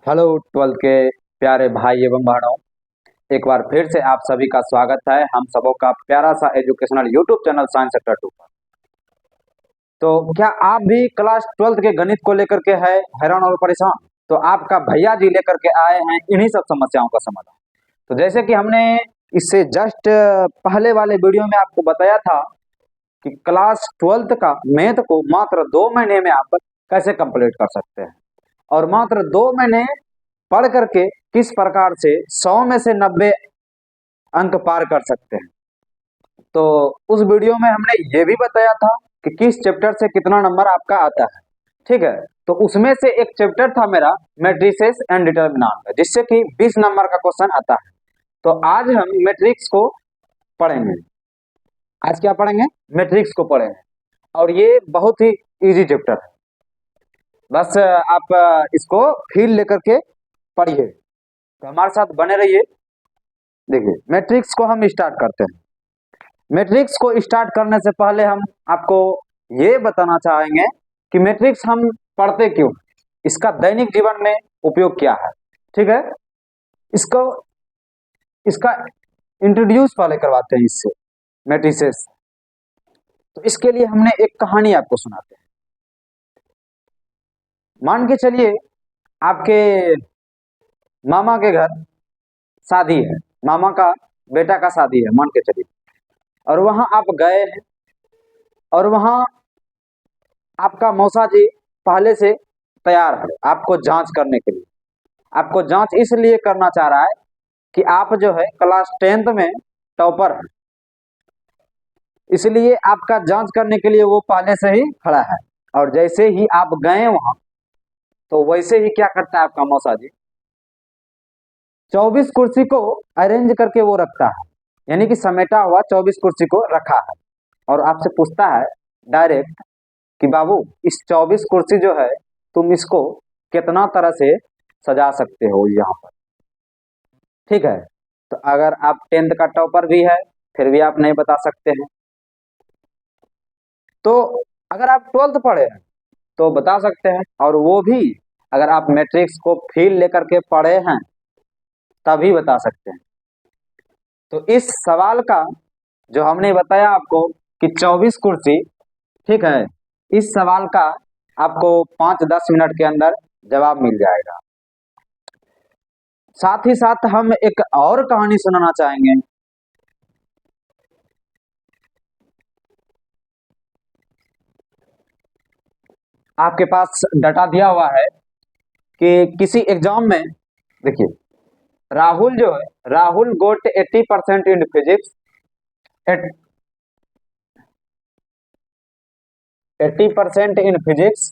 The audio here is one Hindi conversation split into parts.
हेलो ट्वेल्थ के प्यारे भाई एवं बहनों, एक बार फिर से आप सभी का स्वागत है हम सबों का प्यारा सा educational YouTube channel science sector 2 पर। तो क्या आप भी क्लास ट्वेल्थ के गणित को लेकर के है हैरान और परेशान? तो आपका भैया जी लेकर के आए हैं इन्हीं सब समस्याओं का समाधान। तो जैसे कि हमने इससे जस्ट पहले वाले वीडियो में आपको बताया था कि क्लास ट्वेल्थ का मैथ को मात्र 2 महीने में आप कैसे कंप्लीट कर सकते हैं और मात्र 2 महीने पढ़ करके किस प्रकार से 100 में से 90 अंक पार कर सकते हैं। तो उस वीडियो में हमने ये भी बताया था कि किस चैप्टर से कितना नंबर आपका आता है। ठीक है, तो उसमें से एक चैप्टर था मेरा मैट्रिसेस एंड डिटर्मिनेंट, जिससे कि 20 नंबर का क्वेश्चन आता है। तो आज हम मैट्रिक्स को पढ़ेंगे। आज क्या पढ़ेंगे? मैट्रिक्स को पढ़ेंगे और ये बहुत ही इजी चैप्टर है। बस आप इसको फील लेकर के पढ़िए, तो हमारे साथ बने रहिए। देखिए, मैट्रिक्स को हम स्टार्ट करते हैं। मैट्रिक्स को स्टार्ट करने से पहले हम आपको ये बताना चाहेंगे कि मैट्रिक्स हम पढ़ते क्यों, इसका दैनिक जीवन में उपयोग क्या है। ठीक है, इसको इसका इंट्रोड्यूस पहले करवाते हैं इससे, मैट्रिसेस। तो इसके लिए हमने एक कहानी आपको सुनाते हैं। मान के चलिए आपके मामा के घर शादी है, मामा का बेटा का शादी है मान के चलिए, और वहां आप गए हैं और वहां आपका मौसा जी पहले से तैयार है आपको जांच करने के लिए। आपको जांच इसलिए करना चाह रहा है कि आप जो है क्लास 10th में टॉपर है, इसलिए आपका जांच करने के लिए वो पहले से ही खड़ा है। और जैसे ही आप गए वहां, तो वैसे ही क्या करता है आपका मौसा जी, 24 कुर्सी को अरेंज करके वो रखता है, यानी कि समेटा हुआ 24 कुर्सी को रखा है, और आपसे पूछता है डायरेक्ट कि बाबू इस 24 कुर्सी जो है तुम इसको कितना तरह से सजा सकते हो यहाँ पर। ठीक है, तो अगर आप 10th का टॉपर भी है फिर भी आप नहीं बता सकते हैं, तो अगर आप 12th पढ़े हैं तो बता सकते हैं, और वो भी अगर आप मैट्रिक्स को फील लेकर के पढ़े हैं तभी बता सकते हैं। तो इस सवाल का जो हमने बताया आपको कि 24 कुर्सी, ठीक है, इस सवाल का आपको 5-10 मिनट के अंदर जवाब मिल जाएगा। साथ ही साथ हम एक और कहानी सुनाना चाहेंगे। आपके पास डाटा दिया हुआ है कि किसी एग्जाम में, देखिए, राहुल जो है, राहुल गोट 80% इन फिजिक्स, 80% इन फिजिक्स,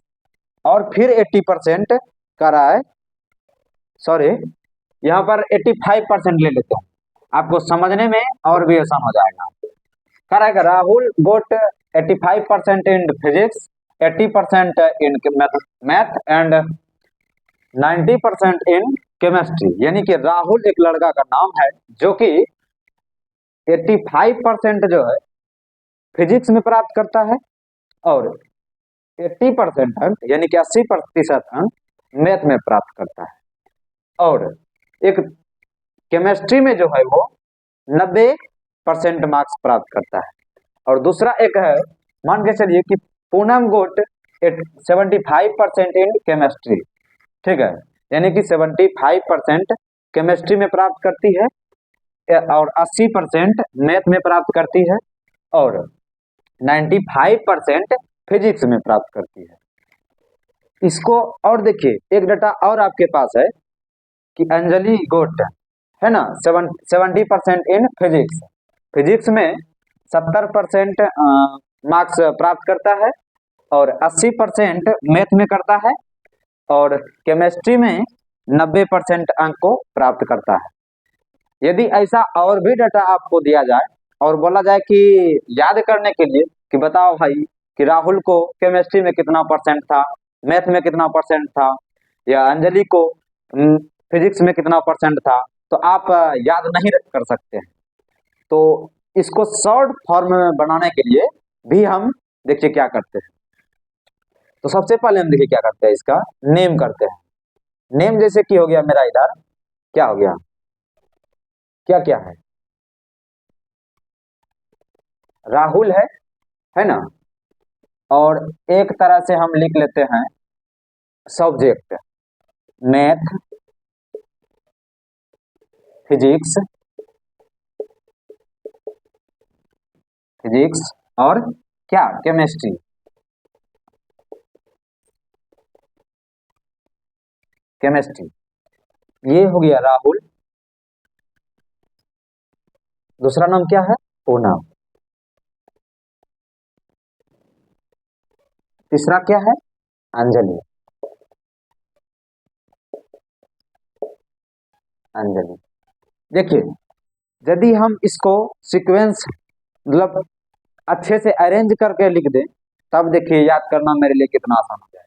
और फिर 80% कर रहा है, सॉरी यहाँ पर 85% ले लेते हैं, आपको समझने में और भी आसान हो जाएगा। कर रहा है राहुल गोट 85% in physics, 80% in math and 90% in chemistry. यानी कि राहुल एक लड़का का नाम है जो कि 85% जो है फिजिक्स में प्राप्त करता है और 80% अंक यानी कि 80% अंक मैथ में प्राप्त करता है, और एक केमिस्ट्री में जो है वो 90% मार्क्स प्राप्त करता है। और दूसरा एक है, मान के चलिए कि पूनम गोट 75% इन केमिस्ट्री, ठीक है, यानी कि 75% केमिस्ट्री में प्राप्त करती है और 80% मैथ में प्राप्त करती है और 95% फिजिक्स में प्राप्त करती है। इसको और देखिए, एक डाटा और आपके पास है कि अंजलि गोट है ना 70% इन फिजिक्स, फिजिक्स में 70% मार्क्स प्राप्त करता है और 80% मैथ में करता है और केमिस्ट्री में 90% अंक को प्राप्त करता है। यदि ऐसा और भी डाटा आपको दिया जाए और बोला जाए कि याद करने के लिए कि बताओ भाई कि राहुल को केमिस्ट्री में कितना परसेंट था, मैथ में कितना परसेंट था, या अंजलि को फिजिक्स में कितना परसेंट था, तो आप याद नहीं कर सकते हैं। तो इसको शॉर्ट फॉर्म में बनाने के लिए भी हम देखिए क्या करते हैं। तो सबसे पहले हम देखिए क्या करते हैं, इसका नेम करते हैं। नेम जैसे कि हो गया मेरा इधर, क्या हो गया, क्या क्या है, राहुल है ना। और एक तरह से हम लिख लेते हैं सब्जेक्ट, मैथ, फिजिक्स, फिजिक्स और क्या, केमिस्ट्री। केमिस्ट्री, ये हो गया राहुल। दूसरा नाम क्या है, पूनम। तीसरा क्या है, अंजलि। अंजलि, देखिए यदि हम इसको सीक्वेंस मतलब अच्छे से अरेंज करके लिख दें, तब देखिए याद करना मेरे लिए कितना आसान हो जाएगा।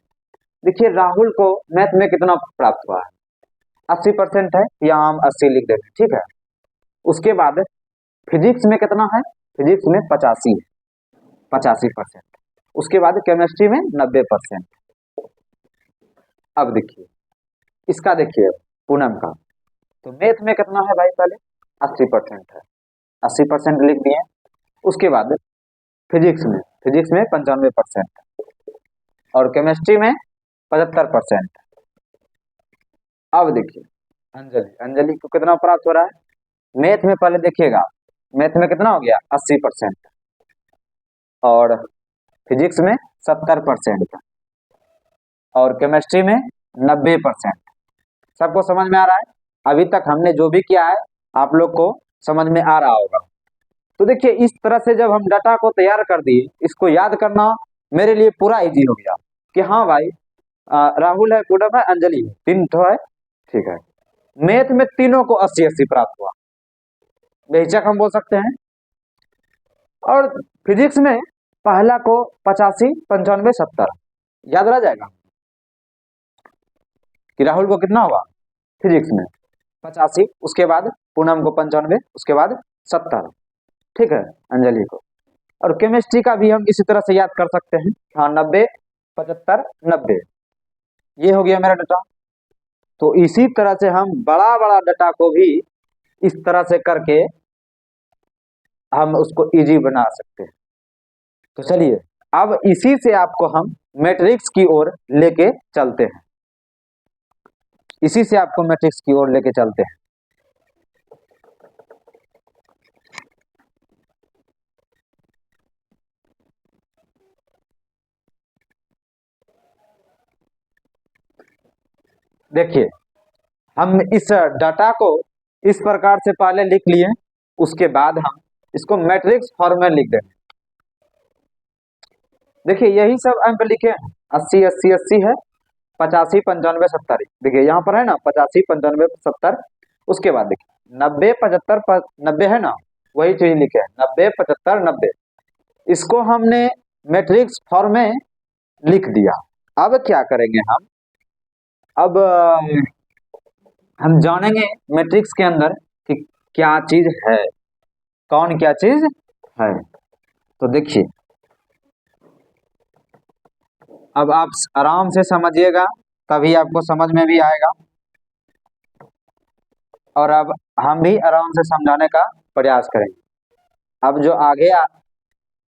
देखिए राहुल को मैथ में कितना प्राप्त हुआ है, 80% है, यहाँ हम 80 लिख देते हैं, ठीक है। उसके बाद फिजिक्स में कितना है, फिजिक्स में 85 है, 85%। उसके बाद केमिस्ट्री में 90%। अब देखिए इसका, देखिए पूनम का, तो मैथ में कितना है भाई, पहले 80% है, 80% लिख दिए। उसके बाद फिजिक्स में 95% और केमिस्ट्री में 75%। अब देखिए अंजलि, अंजलि को कितना प्राप्त हो रहा है, मैथ में पहले देखिएगा, मैथ में कितना हो गया 80% और फिजिक्स में 70% और केमिस्ट्री में 90%। सबको समझ में आ रहा है, अभी तक हमने जो भी किया है आप लोग को समझ में आ रहा होगा। तो देखिए इस तरह से जब हम डाटा को तैयार कर दिए, इसको याद करना मेरे लिए पूरा इजी हो गया कि हाँ भाई राहुल है, पूनम है, अंजलि है, तीन तो है, ठीक है। मैथ में तीनों को 80-80 प्राप्त हुआ, बेहिचक हम बोल सकते हैं। और फिजिक्स में पहला को 85, 95, 70 याद रह जाएगा कि राहुल को कितना हुआ, फिजिक्स में 85, उसके बाद पूनम को 95, उसके बाद 70, ठीक है, अंजलि को। और केमिस्ट्री का भी हम इसी तरह से याद कर सकते हैं, हाँ 90, 75, 90, ये हो गया मेरा डाटा। तो इसी तरह से हम बड़ा बड़ा डाटा को भी इस तरह से करके हम उसको इजी बना सकते हैं। तो चलिए अब इसी से आपको हम मैट्रिक्स की ओर लेके चलते हैं, इसी से आपको मैट्रिक्स की ओर लेके चलते हैं। देखिए हम इस डाटा को इस प्रकार से पहले लिख लिए, उसके बाद हम इसको मैट्रिक्स फॉर्म में लिख देंगे। देखिए यही सब अंक लिखे हैं, 80 80 80 है, 85 95 70, देखिए यहाँ पर है ना 85 95 70। उसके बाद देखिए 90 75 90 है ना, वही चीज लिखे हैं 90 75 90, इसको हमने मैट्रिक्स फॉर्म में लिख दिया। अब क्या करेंगे अब हम जानेंगे मैट्रिक्स के अंदर कि क्या चीज है, कौन क्या चीज है। तो देखिए अब आप आराम से समझिएगा, तभी आपको समझ में भी आएगा, और अब हम भी आराम से समझाने का प्रयास करेंगे। अब जो आगे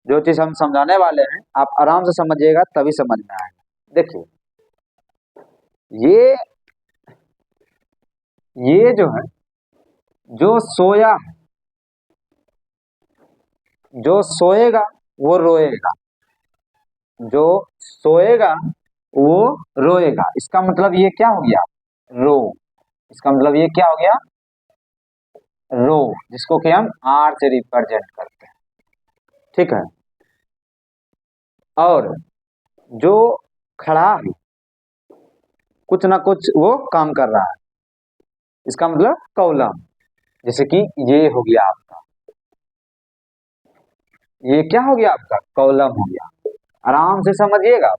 जो चीज हम समझाने वाले हैं आप आराम से समझिएगा, तभी समझ में आएगा। देखिए ये ये जो है, जो सोया है, जो सोएगा वो रोएगा, जो सोएगा वो रोएगा, इसका मतलब ये क्या हो गया, रो। इसका मतलब ये क्या हो गया, रो, जिसको कि हम आर से रिप्रेजेंट करते हैं, ठीक है। और जो खड़ा है, कुछ ना कुछ वो काम कर रहा है, इसका मतलब कॉलम, जैसे कि ये हो गया आपका, ये क्या हो गया आपका, कॉलम हो गया। आराम से समझिएगा।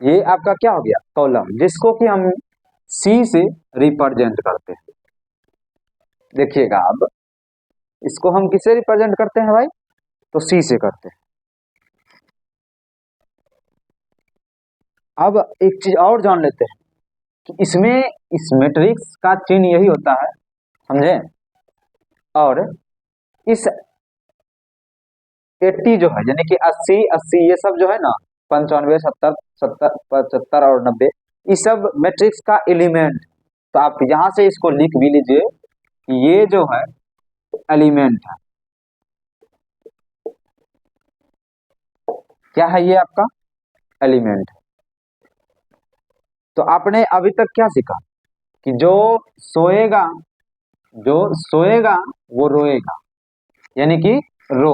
ये आपका क्या हो गया, कॉलम, जिसको कि हम सी से रिप्रेजेंट करते हैं। देखिएगा अब इसको हम किससे रिप्रेजेंट करते हैं भाई, तो सी से करते हैं। अब एक चीज और जान लेते हैं कि इसमें इस मैट्रिक्स का चिन्ह यही होता है, समझे। और इस 80 जो है यानी कि 80 80 ये सब जो है ना, 95 70 70 75 और 90, ये सब मैट्रिक्स का एलिमेंट। तो आप यहां से इसको लिख भी लीजिए कि ये जो है एलिमेंट है। क्या है ये आपका एलिमेंट है। तो आपने अभी तक क्या सीखा कि सोएगा जो सोएगा वो रोएगा, यानी कि रो।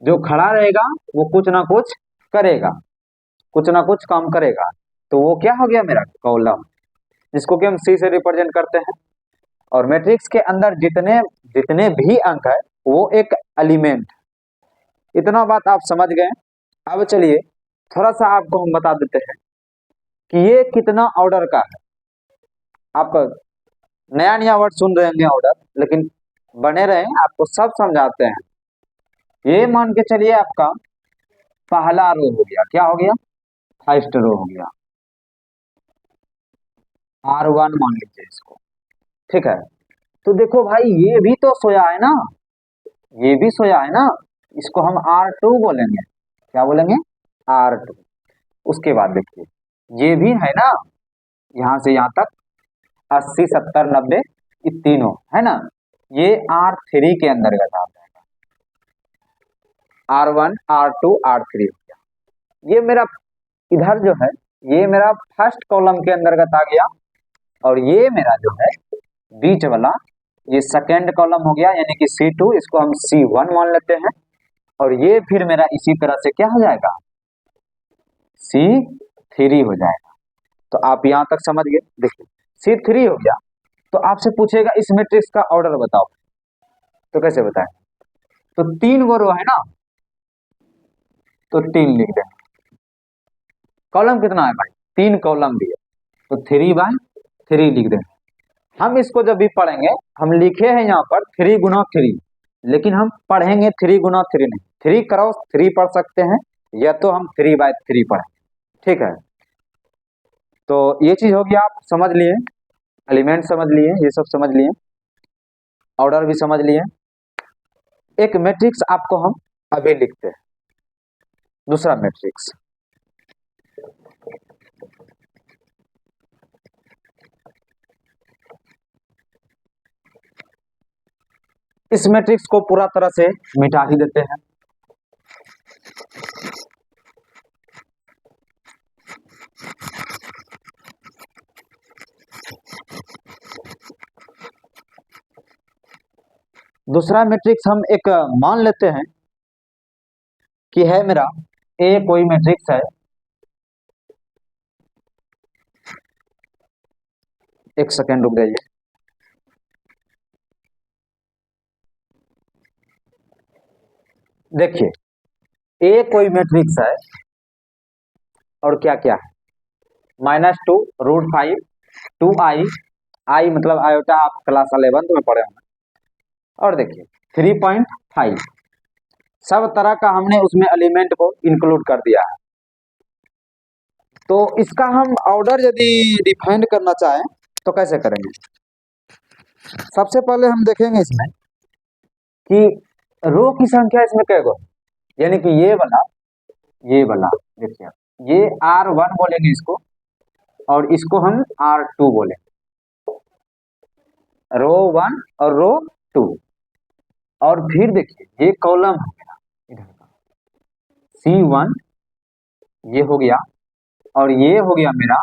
जो खड़ा रहेगा वो कुछ ना कुछ करेगा, कुछ ना कुछ काम करेगा। तो वो क्या हो गया मेरा कॉलम, जिसको कि हम सी से रिप्रेजेंट करते हैं। और मैट्रिक्स के अंदर जितने जितने भी अंक है वो एक एलिमेंट। इतना बात आप समझ गए। अब चलिए थोड़ा सा आपको हम बता देते हैं कि ये कितना ऑर्डर का है। आप नया नया वर्ड सुन रहे होंगे ऑर्डर, लेकिन बने रहे, आपको सब समझाते हैं। ये मान के चलिए आपका पहला रो हो गया, क्या हो गया, फर्स्ट रो हो गया, R1 मान लीजिए इसको, ठीक है। तो देखो भाई ये भी तो सोया है ना, ये भी सोया है ना, इसको हम R2 बोलेंगे। क्या बोलेंगे, R2। उसके बाद देखिए ये भी है ना, यहां से यहां तक 80 70 90 ये तीनों है ना, ये R3 के अंतर्गत आता है। R1 R2 R3 हो गया। ये मेरा इधर जो है ये मेरा फर्स्ट कॉलम के अंतर्गत आ गया। और ये मेरा जो है बीच वाला ये सेकेंड कॉलम हो गया, यानी कि C2, इसको हम C1 मान लेते हैं। और ये फिर मेरा इसी तरह से क्या हो जाएगा, C3 हो जाएगा। तो आप यहां तक समझ गए। देखिए C3 हो गया, तो आपसे पूछेगा इस मैट्रिक्स का ऑर्डर बताओ, तो कैसे बताएं। तो 3 गो रो है ना, तो 3 लिख देंगे। कॉलम कितना है भाई, 3 कॉलम भी है, तो 3/3 लिख देंगे। हम इसको जब भी पढ़ेंगे, हम लिखे हैं यहाँ पर 3 × 3, लेकिन हम पढ़ेंगे 3 × 3 नहीं, 3 × 3 पढ़ सकते हैं, या तो हम 3/3 पढ़ेंगे, ठीक है। तो ये चीज हो गया, आप समझ लिए, एलिमेंट समझ लिए, ये सब समझ लिए, ऑर्डर भी समझ लिए। एक मैट्रिक्स आपको हम अभी लिखते हैं, दूसरा मैट्रिक्स। इस मैट्रिक्स को पूरा तरह से मिटा ही देते हैं। दूसरा मैट्रिक्स हम एक मान लेते हैं कि है मेरा ए कोई मैट्रिक्स है, एक सेकेंड रुक जाइए। देखिए ए कोई मैट्रिक्स है और क्या क्या है, -2 √5 2i, आई मतलब आयोटा, आप क्लास 11 में पढ़े होंगे। और देखिए 3.5, सब तरह का हमने उसमें एलिमेंट को इंक्लूड कर दिया है। तो इसका हम ऑर्डर यदि डिफाइन करना चाहें तो कैसे करेंगे। सबसे पहले हम देखेंगे इसमें कि रो की संख्या इसमें क्या गो, यानी कि ये वाला देखिए, ये R1 बोलेंगे इसको, और इसको हम R2 बोलेंगे, रो 1 और रो 2। और फिर देखिए ये कॉलम है मेरा इधर का, C1 ये हो गया, और ये हो गया मेरा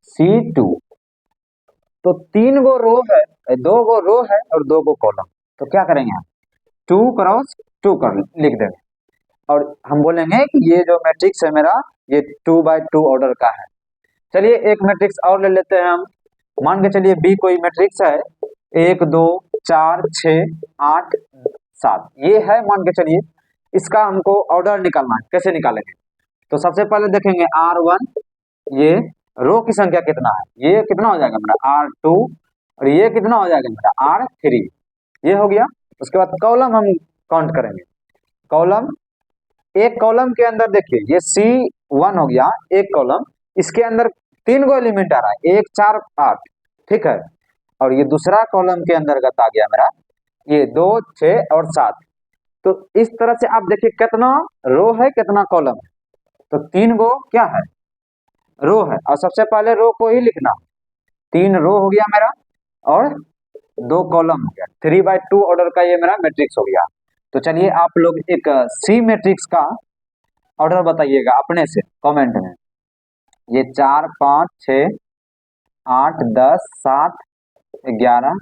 C2। तो 3 गो रो है, 2 गो रो है और 2 गो कॉलम। तो क्या करेंगे हम 2 × 2 कर लिख देंगे, और हम बोलेंगे कि ये जो मैट्रिक्स है मेरा ये 2/2 ऑर्डर का है। चलिए एक मैट्रिक्स और ले लेते हैं हम। मान के चलिए बी कोई मैट्रिक्स है, 1 2 4 6 8 7 ये है, मान के चलिए। इसका हमको ऑर्डर निकालना है, कैसे निकालेंगे। तो सबसे पहले देखेंगे R1, ये रो की संख्या कितना है, ये कितना हो जाएगा मेरा R2, और ये कितना हो जाएगा मेरा R3, ये हो गया। उसके बाद कॉलम हम काउंट करेंगे, कॉलम एक कॉलम के अंदर देखिए ये C1 हो गया एक कॉलम, इसके अंदर 3 गो एलिमेंट आ रहा है, 1 4 8, ठीक है। और ये दूसरा कॉलम के अंतर्गत आ गया मेरा ये 2 6 और 7। तो इस तरह से आप देखिए कितना रो है कितना कॉलम है, तो 3 गो क्या है रो है, और सबसे पहले रो को ही लिखना, 3 रो हो गया मेरा और 2 कॉलम हो गया, 3/2 ऑर्डर का ये मेरा मैट्रिक्स हो गया। तो चलिए आप लोग एक सी मैट्रिक्स का ऑर्डर बताइएगा अपने से कमेंट में। ये 4 5 6 8 10 7 11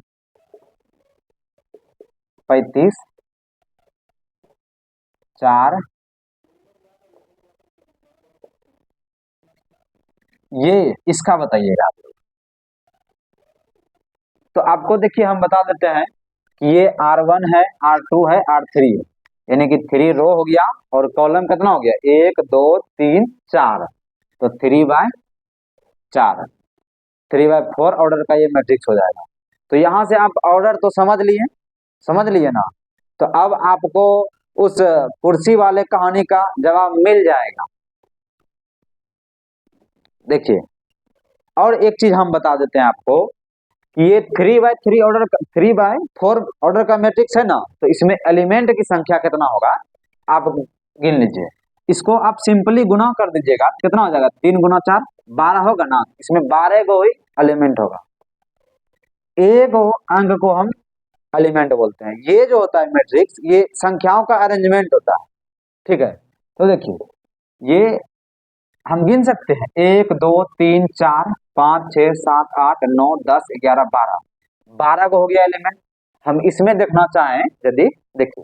35 4, ये इसका बताइएगा आप लोग। तो आपको देखिए हम बता देते हैं कि ये R1 है, R2 है, R3 है, यानी कि 3 रो हो गया और कॉलम कितना हो गया 1 2 3 4, तो 3/4, 3/4 ऑर्डर का ये मैट्रिक्स हो जाएगा। तो यहां से आप ऑर्डर तो समझ लिए ना। तो अब आपको उस कुर्सी वाले कहानी का जवाब मिल जाएगा। देखिए और एक चीज हम बता देते हैं आपको कि ये 3/3 ऑर्डर 3/4 ऑर्डर का मैट्रिक्स है ना, तो इसमें एलिमेंट की संख्या कितना होगा आप गिन लीजिए। इसको आप सिंपली गुना कर दीजिएगा, कितना हो जाएगा 3 गुना 4 12 होगा ना, इसमें 12 गो ही एलिमेंट होगा, एक अंक को हम एलिमेंट बोलते हैं। ये जो होता है मैट्रिक्स ये संख्याओं का अरेंजमेंट होता है, ठीक है। तो देखिए ये हम गिन सकते हैं 1 2 3 4 5 6 7 8 9 10 11 12, 12 को हो गया एलिमेंट। हम इसमें देखना चाहें यदि देखिए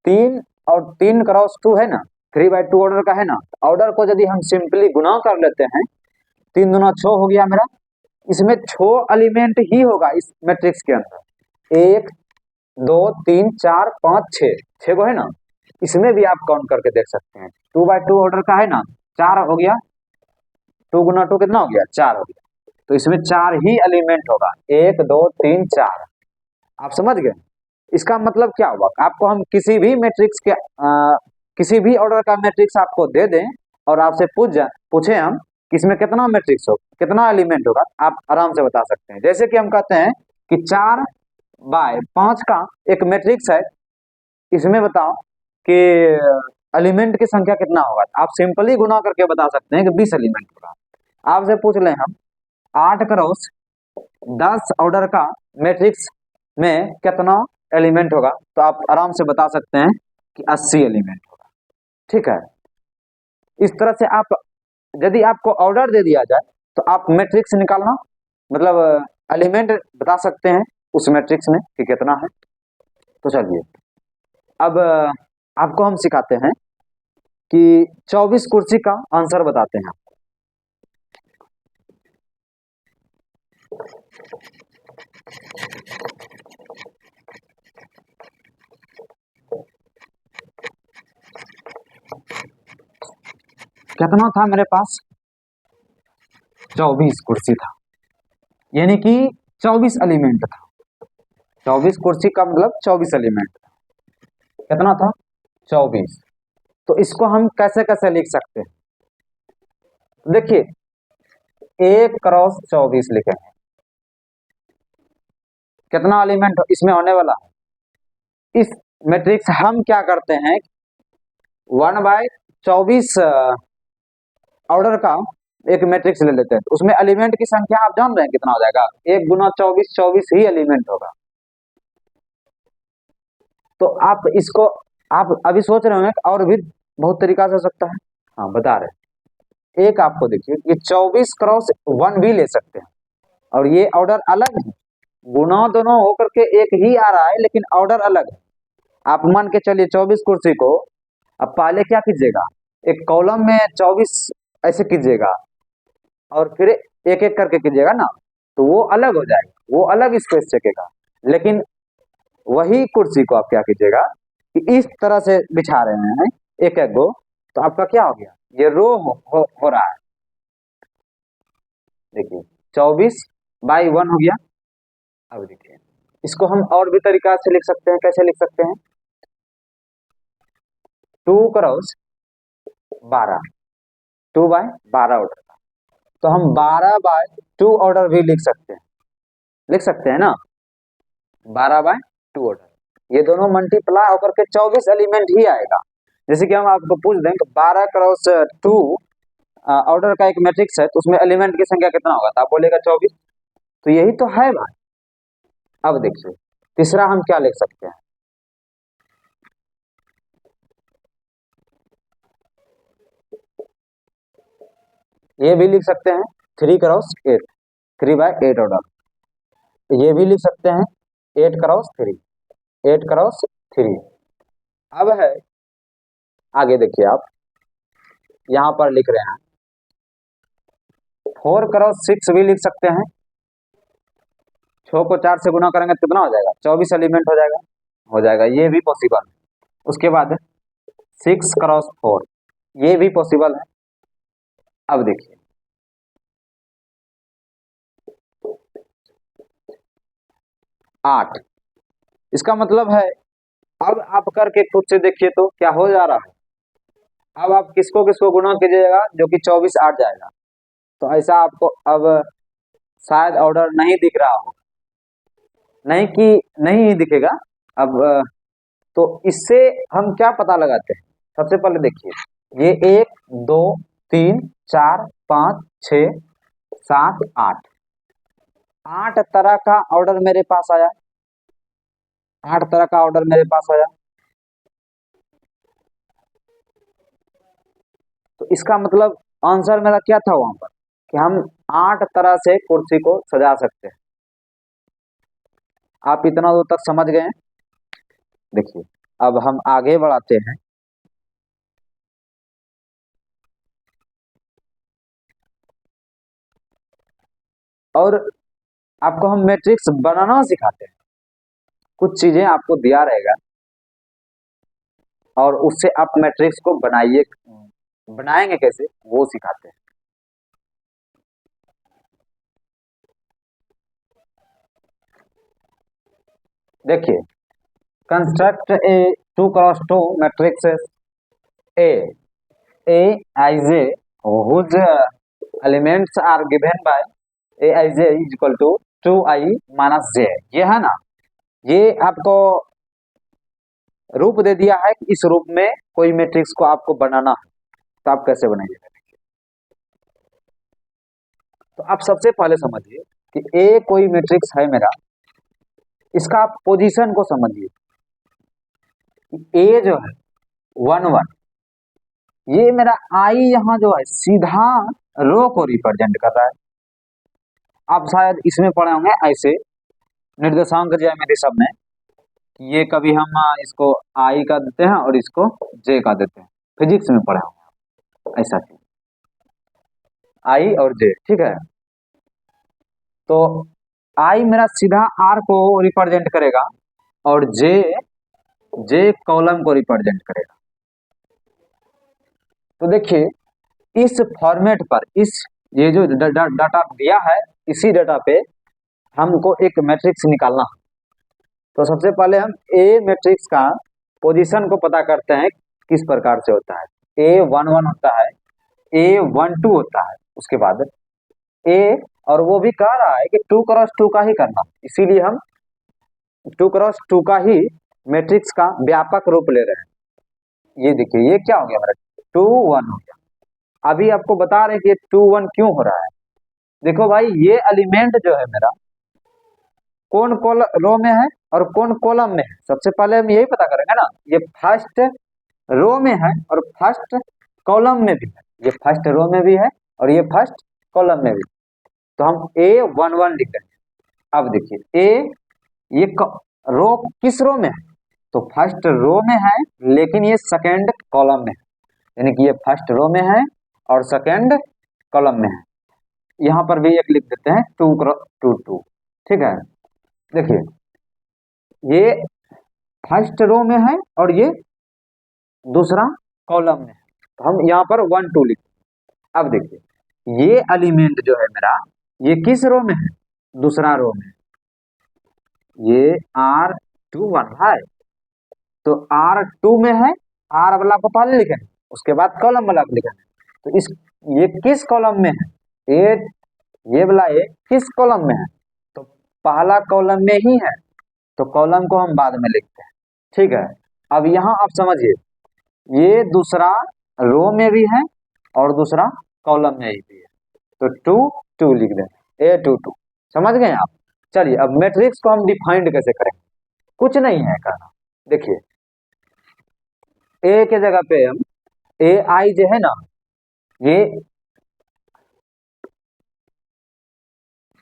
3 और 3 क्रॉस 2 है ना, 3/2 ऑर्डर का है ना, ऑर्डर को यदि हम सिंपली गुना कर लेते हैं 3 दूना 6 हो गया मेरा, इसमें 6 एलिमेंट ही होगा इस मैट्रिक्स के अंदर, 1 2 3 4 5 6, 6 को है ना, इसमें भी आप काउंट करके देख सकते हैं 2/2 ऑर्डर का है ना, 4 हो गया, 2 गुना 2 कितना हो गया 4 हो गया, तो इसमें 4 ही एलिमेंट होगा, 1 2 3 4। आप समझ गए, इसका मतलब क्या हुआ, आपको हम किसी भी मैट्रिक्स के किसी भी ऑर्डर का मैट्रिक्स आपको दे दें और आपसे पूछे हम कि इसमें कितना मैट्रिक्स हो कितना एलिमेंट होगा, आप आराम से बता सकते हैं। जैसे कि हम कहते हैं कि 4/5 का एक मैट्रिक्स है, इसमें बताओ कि एलिमेंट की संख्या कितना होगा, आप सिंपली गुना करके बता सकते हैं कि 20 एलिमेंट होगा। आपसे पूछ लें हम 8 क्रॉस 10 ऑर्डर का मैट्रिक्स में कितना एलिमेंट होगा, तो आप आराम से बता सकते हैं कि 80 एलिमेंट होगा, ठीक है। इस तरह से आप यदि आपको ऑर्डर दे दिया जाए तो आप मैट्रिक्स निकालना मतलब एलिमेंट बता सकते हैं उस मैट्रिक्स में कि कितना है। तो चलिए अब आपको हम सिखाते हैं कि 24 कुर्सी का आंसर बताते हैं। कितना था मेरे पास 24 कुर्सी था, यानी कि 24 एलिमेंट था, 24 कुर्सी का मतलब 24 एलिमेंट था, कितना था 24। तो इसको हम कैसे कैसे लिख सकते हैं, देखिए 1 क्रॉस 24 लिखेंगे, कितना एलिमेंट इसमें होने वाला है। इस मैट्रिक्स हम क्या करते हैं 1/24 ऑर्डर का एक मैट्रिक्स ले लेते हैं, उसमें एलिमेंट की संख्या आप जान रहे हैं कितना हो जाएगा, 1 गुना 24 24 ही एलिमेंट होगा। तो आप इसको आप अभी सोच रहे होंगे और भी बहुत तरीका से हो सकता है, हाँ बता रहे। एक आपको देखिए ये 24 क्रॉस 1 भी ले सकते हैं और ये ऑर्डर अलग है, गुना दोनों होकर के एक ही आ रहा है लेकिन ऑर्डर अलग है। आप मान के चलिए 24 कुर्सी को अब पहले क्या कीजिएगा एक कॉलम में 24 ऐसे कीजिएगा और फिर एक एक करके कीजिएगा ना, तो वो अलग हो जाएगा, वो अलग स्पेस चकेगा। लेकिन वही कुर्सी को आप क्या कीजिएगा कि इस तरह से बिछा रहे हैं एक एक गो, तो आपका क्या हो गया ये रो हो रहा है। देखिए 24/1 हो गया। अब देखिए इसको हम और भी तरीका से लिख सकते हैं, कैसे लिख सकते हैं 2 क्रॉस 12, 2/12 ऑर्डर का। तो हम 12/2 ऑर्डर भी लिख सकते हैं ना, 12/2 ऑर्डर। ये दोनों मल्टीप्लाई होकर के 24 एलिमेंट ही आएगा। जैसे कि हम आपको पूछ दें कि 12x2 ऑर्डर का एक मैट्रिक्स है, तो उसमें एलिमेंट की संख्या कितना होगा, तो आप बोलेगा 24। तो यही तो है भाई। अब देखिए तीसरा हम क्या लिख सकते हैं, ये भी लिख सकते हैं 3x8, 3/8 ऑर्डर। ये भी लिख सकते हैं 8x3, 8x3। अब है आगे देखिए, आप यहां पर लिख रहे हैं 4x6 भी लिख सकते हैं। 6 को 4 से गुना करेंगे तो कितना हो जाएगा, 24 एलिमेंट हो जाएगा, ये भी पॉसिबल है। उसके बाद 6x4, ये भी पॉसिबल है। अब देखिए 8, इसका मतलब है, अब आप करके खुद से देखिए तो क्या हो जा रहा है। अब आप किसको किसको गुना कीजिएगा जो कि 24 8 जाएगा, तो ऐसा आपको अब शायद ऑर्डर नहीं दिख रहा हो, नहीं कि नहीं दिखेगा। अब तो इससे हम क्या पता लगाते हैं, सबसे पहले देखिए ये 1 2 3 4 5 6 7 8, 8 तरह का ऑर्डर मेरे पास आया, 8 तरह का ऑर्डर मेरे पास आया। तो इसका मतलब आंसर मेरा क्या था वहां पर, कि हम 8 तरह से कुर्सी को सजा सकते हैं। आप इतना दूर तक समझ गए हैं। देखिए अब हम आगे बढ़ाते हैं। और आपको हम मैट्रिक्स बनाना सिखाते हैं, कुछ चीजें आपको दिया रहेगा और उससे आप मैट्रिक्स को बनाइए, बनाएंगे कैसे वो सिखाते हैं। देखिए construct A 2x2 matrix A A I J whose elements are given by A I J is equal to 2i-j, ये है ना, ये आपको रूप दे दिया है कि इस रूप में कोई मैट्रिक्स को आपको बनाना है, तो आप कैसे बनाइएगा। तो आप सबसे पहले समझिए कि ए कोई मैट्रिक्स है मेरा, इसका आप पोजीशन को समझिए। ए जो है 1 1, ये मेरा आई यहाँ जो है सीधा रो को रिप्रेजेंट कर रहा है। आप शायद इसमें पढ़े होंगे ऐसे निर्देशांक ज्यामिति सब में, ये कभी हम इसको आई का देते हैं और इसको जे का देते हैं, फिजिक्स में पढ़े होंगे ऐसा चीज, आई और जे, ठीक है। तो आई मेरा सीधा आर को रिप्रेजेंट करेगा और जे जे कॉलम को रिप्रेजेंट करेगा। तो देखिए इस फॉर्मेट पर, इस ये जो डाटा दिया है, इसी डाटा पे हमको एक मैट्रिक्स निकालना है। तो सबसे पहले हम ए मैट्रिक्स का पोजीशन को पता करते हैं किस प्रकार से होता है। A11 होता है, A12 होता है, उसके बाद ए, और वो भी कह रहा है कि 2x2 का ही करना, इसीलिए हम 2x2 का ही मैट्रिक्स का व्यापक रूप ले रहे हैं। ये देखिए ये क्या हो गया मेरा 2 1 हो गया। अभी आपको बता रहे हैं कि ये 2 1 क्यों हो रहा है। देखो भाई ये एलिमेंट जो है मेरा कौन रो में है और कौन कॉलम में है, सबसे पहले हम यही पता करेंगे ना। ये फर्स्ट रो में है और फर्स्ट कॉलम में भी है, ये फर्स्ट रो में भी है और ये फर्स्ट कॉलम में भी। तो हम A11 लिख देंगे। अब देखिए ए ये रो किस रो में है, तो फर्स्ट रो में है, लेकिन ये सेकेंड कॉलम में है, यानी कि ये फर्स्ट रो में है और सेकेंड कॉलम में है। यहाँ पर भी एक लिख देते हैं 2x2, ठीक है। देखिए ये फर्स्ट रो में है और ये दूसरा कॉलम में है, तो हम यहाँ पर 1 2 लिख। अब देखिए ये एलिमेंट जो है मेरा, ये किस रो में है, दूसरा रो में, ये R21 है, तो R2 में है, R वाला को पहले लिखेंगे उसके बाद कॉलम वाला लिखेंगे। तो इस ये किस कॉलम में है, ये वाला ए किस कॉलम में है, तो पहला कॉलम में ही है, तो कॉलम को हम बाद में लिखते हैं। ठीक है, अब यहाँ आप समझिए, ये दूसरा रो में भी है और दूसरा कॉलम में भी है, तो 2 2 लिख दें, A22। समझ गए आप। चलिए अब मैट्रिक्स को हम डिफाइंड कैसे करेंगे, कुछ नहीं है करना। देखिए ए के जगह पे हम ए आई जो है ना, ये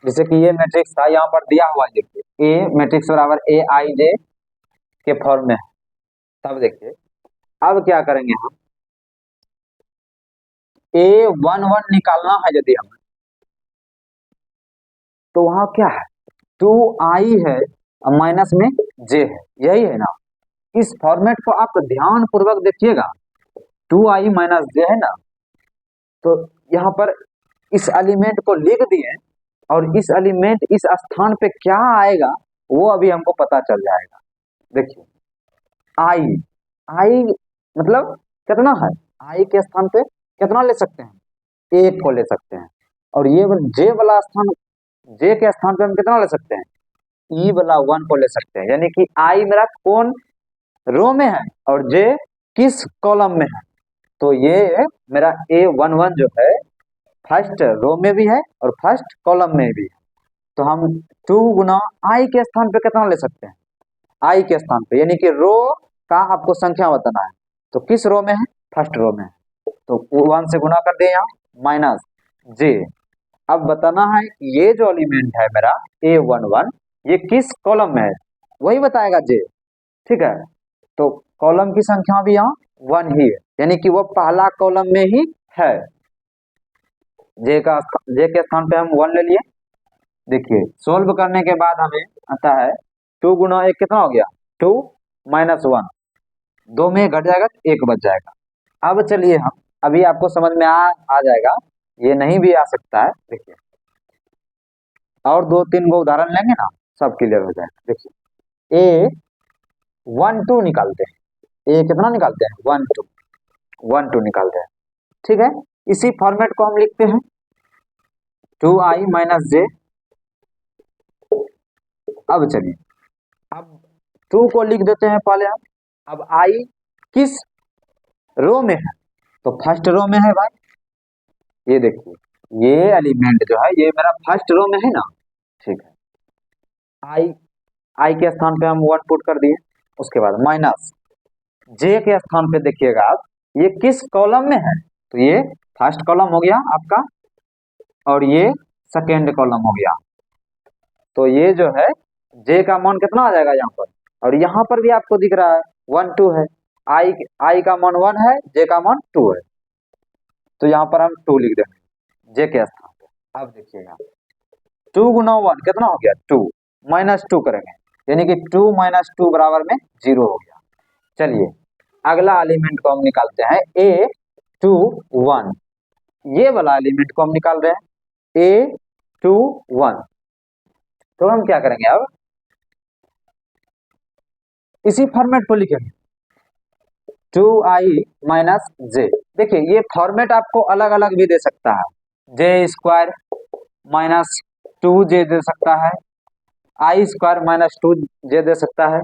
जैसे कि ये मैट्रिक्स था, यहाँ पर दिया हुआ है, देखिए ए मैट्रिक्स बराबर ए आई जे के फॉर्म में है। तब देखिए अब क्या करेंगे हम, A11 निकालना है यदि हमें, तो वहां क्या है, 2i है और माइनस में j है, यही है ना। इस फॉर्मेट को आप ध्यान पूर्वक देखिएगा, 2i माइनस j है ना, तो यहाँ पर इस एलिमेंट को लिख दिए और इस एलिमेंट इस स्थान पे क्या आएगा वो अभी हमको पता चल जाएगा। देखिए आई मतलब कितना है, आई के स्थान पे कितना ले सकते हैं, एक को ले सकते हैं, और ये जे वाला स्थान, जे के स्थान पे हम कितना ले सकते हैं, ई वाला 1 को ले सकते हैं। यानी कि आई मेरा कौन रो में है और जे किस कॉलम में है, तो ये मेरा A11 जो है फर्स्ट रो में भी है और फर्स्ट कॉलम में भी है। तो हम 2 गुना आई के स्थान पे कितना ले सकते हैं, आई के स्थान पे, यानी कि रो का आपको संख्या बताना है, तो किस रो में है, फर्स्ट रो में है, तो 1 से गुना कर दिए यहाँ माइनस जे। अब बताना है ये जो एलिमेंट है मेरा A11 ये किस कॉलम में है, वही बताएगा जे। ठीक है, तो कॉलम की संख्या भी यहाँ 1 ही है, यानी कि वो पहला कॉलम में ही है। जे के स्थान पे हम 1 ले लिए। देखिए सोल्व करने के बाद हमें आता है 2 गुना 1 कितना हो गया, 2 माइनस 1, 2 में घट जाएगा, 1 बच जाएगा। अब चलिए हम अभी आपको समझ में आ जाएगा, ये नहीं भी आ सकता है। देखिए और 2-3 गो उदाहरण लेंगे ना, सब क्लियर हो जाएगा। देखिए A12 निकालते हैं, ए कितना निकालते हैं, 1 2 निकालते हैं। ठीक है, इसी फॉर्मेट को हम लिखते हैं 2i माइनस जे। अब चलिए अब 2 को लिख देते हैं पहले हम। अब i किस रो में है, तो फर्स्ट रो में है भाई। ये देखिए ये एलिमेंट जो है ये मेरा फर्स्ट रो में है ना। ठीक है, आई के स्थान पे हम 1 पुट कर दिए, उसके बाद माइनस जे के स्थान पे देखिएगा आप, ये किस कॉलम में है, तो ये फर्स्ट कॉलम हो गया आपका और ये सेकेंड कॉलम हो गया। तो ये जो है जे का मान कितना आ जाएगा यहाँ पर, और यहाँ पर भी आपको दिख रहा है 1 2 है, आई का मान 1 है, जे का मान 2 है, तो यहाँ पर हम 2 लिख देंगे जे के स्थान पे। अब देखिएगा 2 गुना 1 कितना हो गया, 2 माइनस 2 करेंगे, यानी कि 2 माइनस 2 बराबर में 0 हो गया। चलिए अगला एलिमेंट को हम निकालते हैं A21, ये वाला एलिमेंट को हम निकाल रहे हैं A21। तो हम क्या करेंगे, अब इसी फॉर्मेट को लिखेंगे 2i माइनस जे। देखिए ये फॉर्मेट आपको अलग अलग भी दे सकता है, जे स्क्वायर माइनस 2j दे सकता है, आई स्क्वायर माइनस 2j दे सकता है,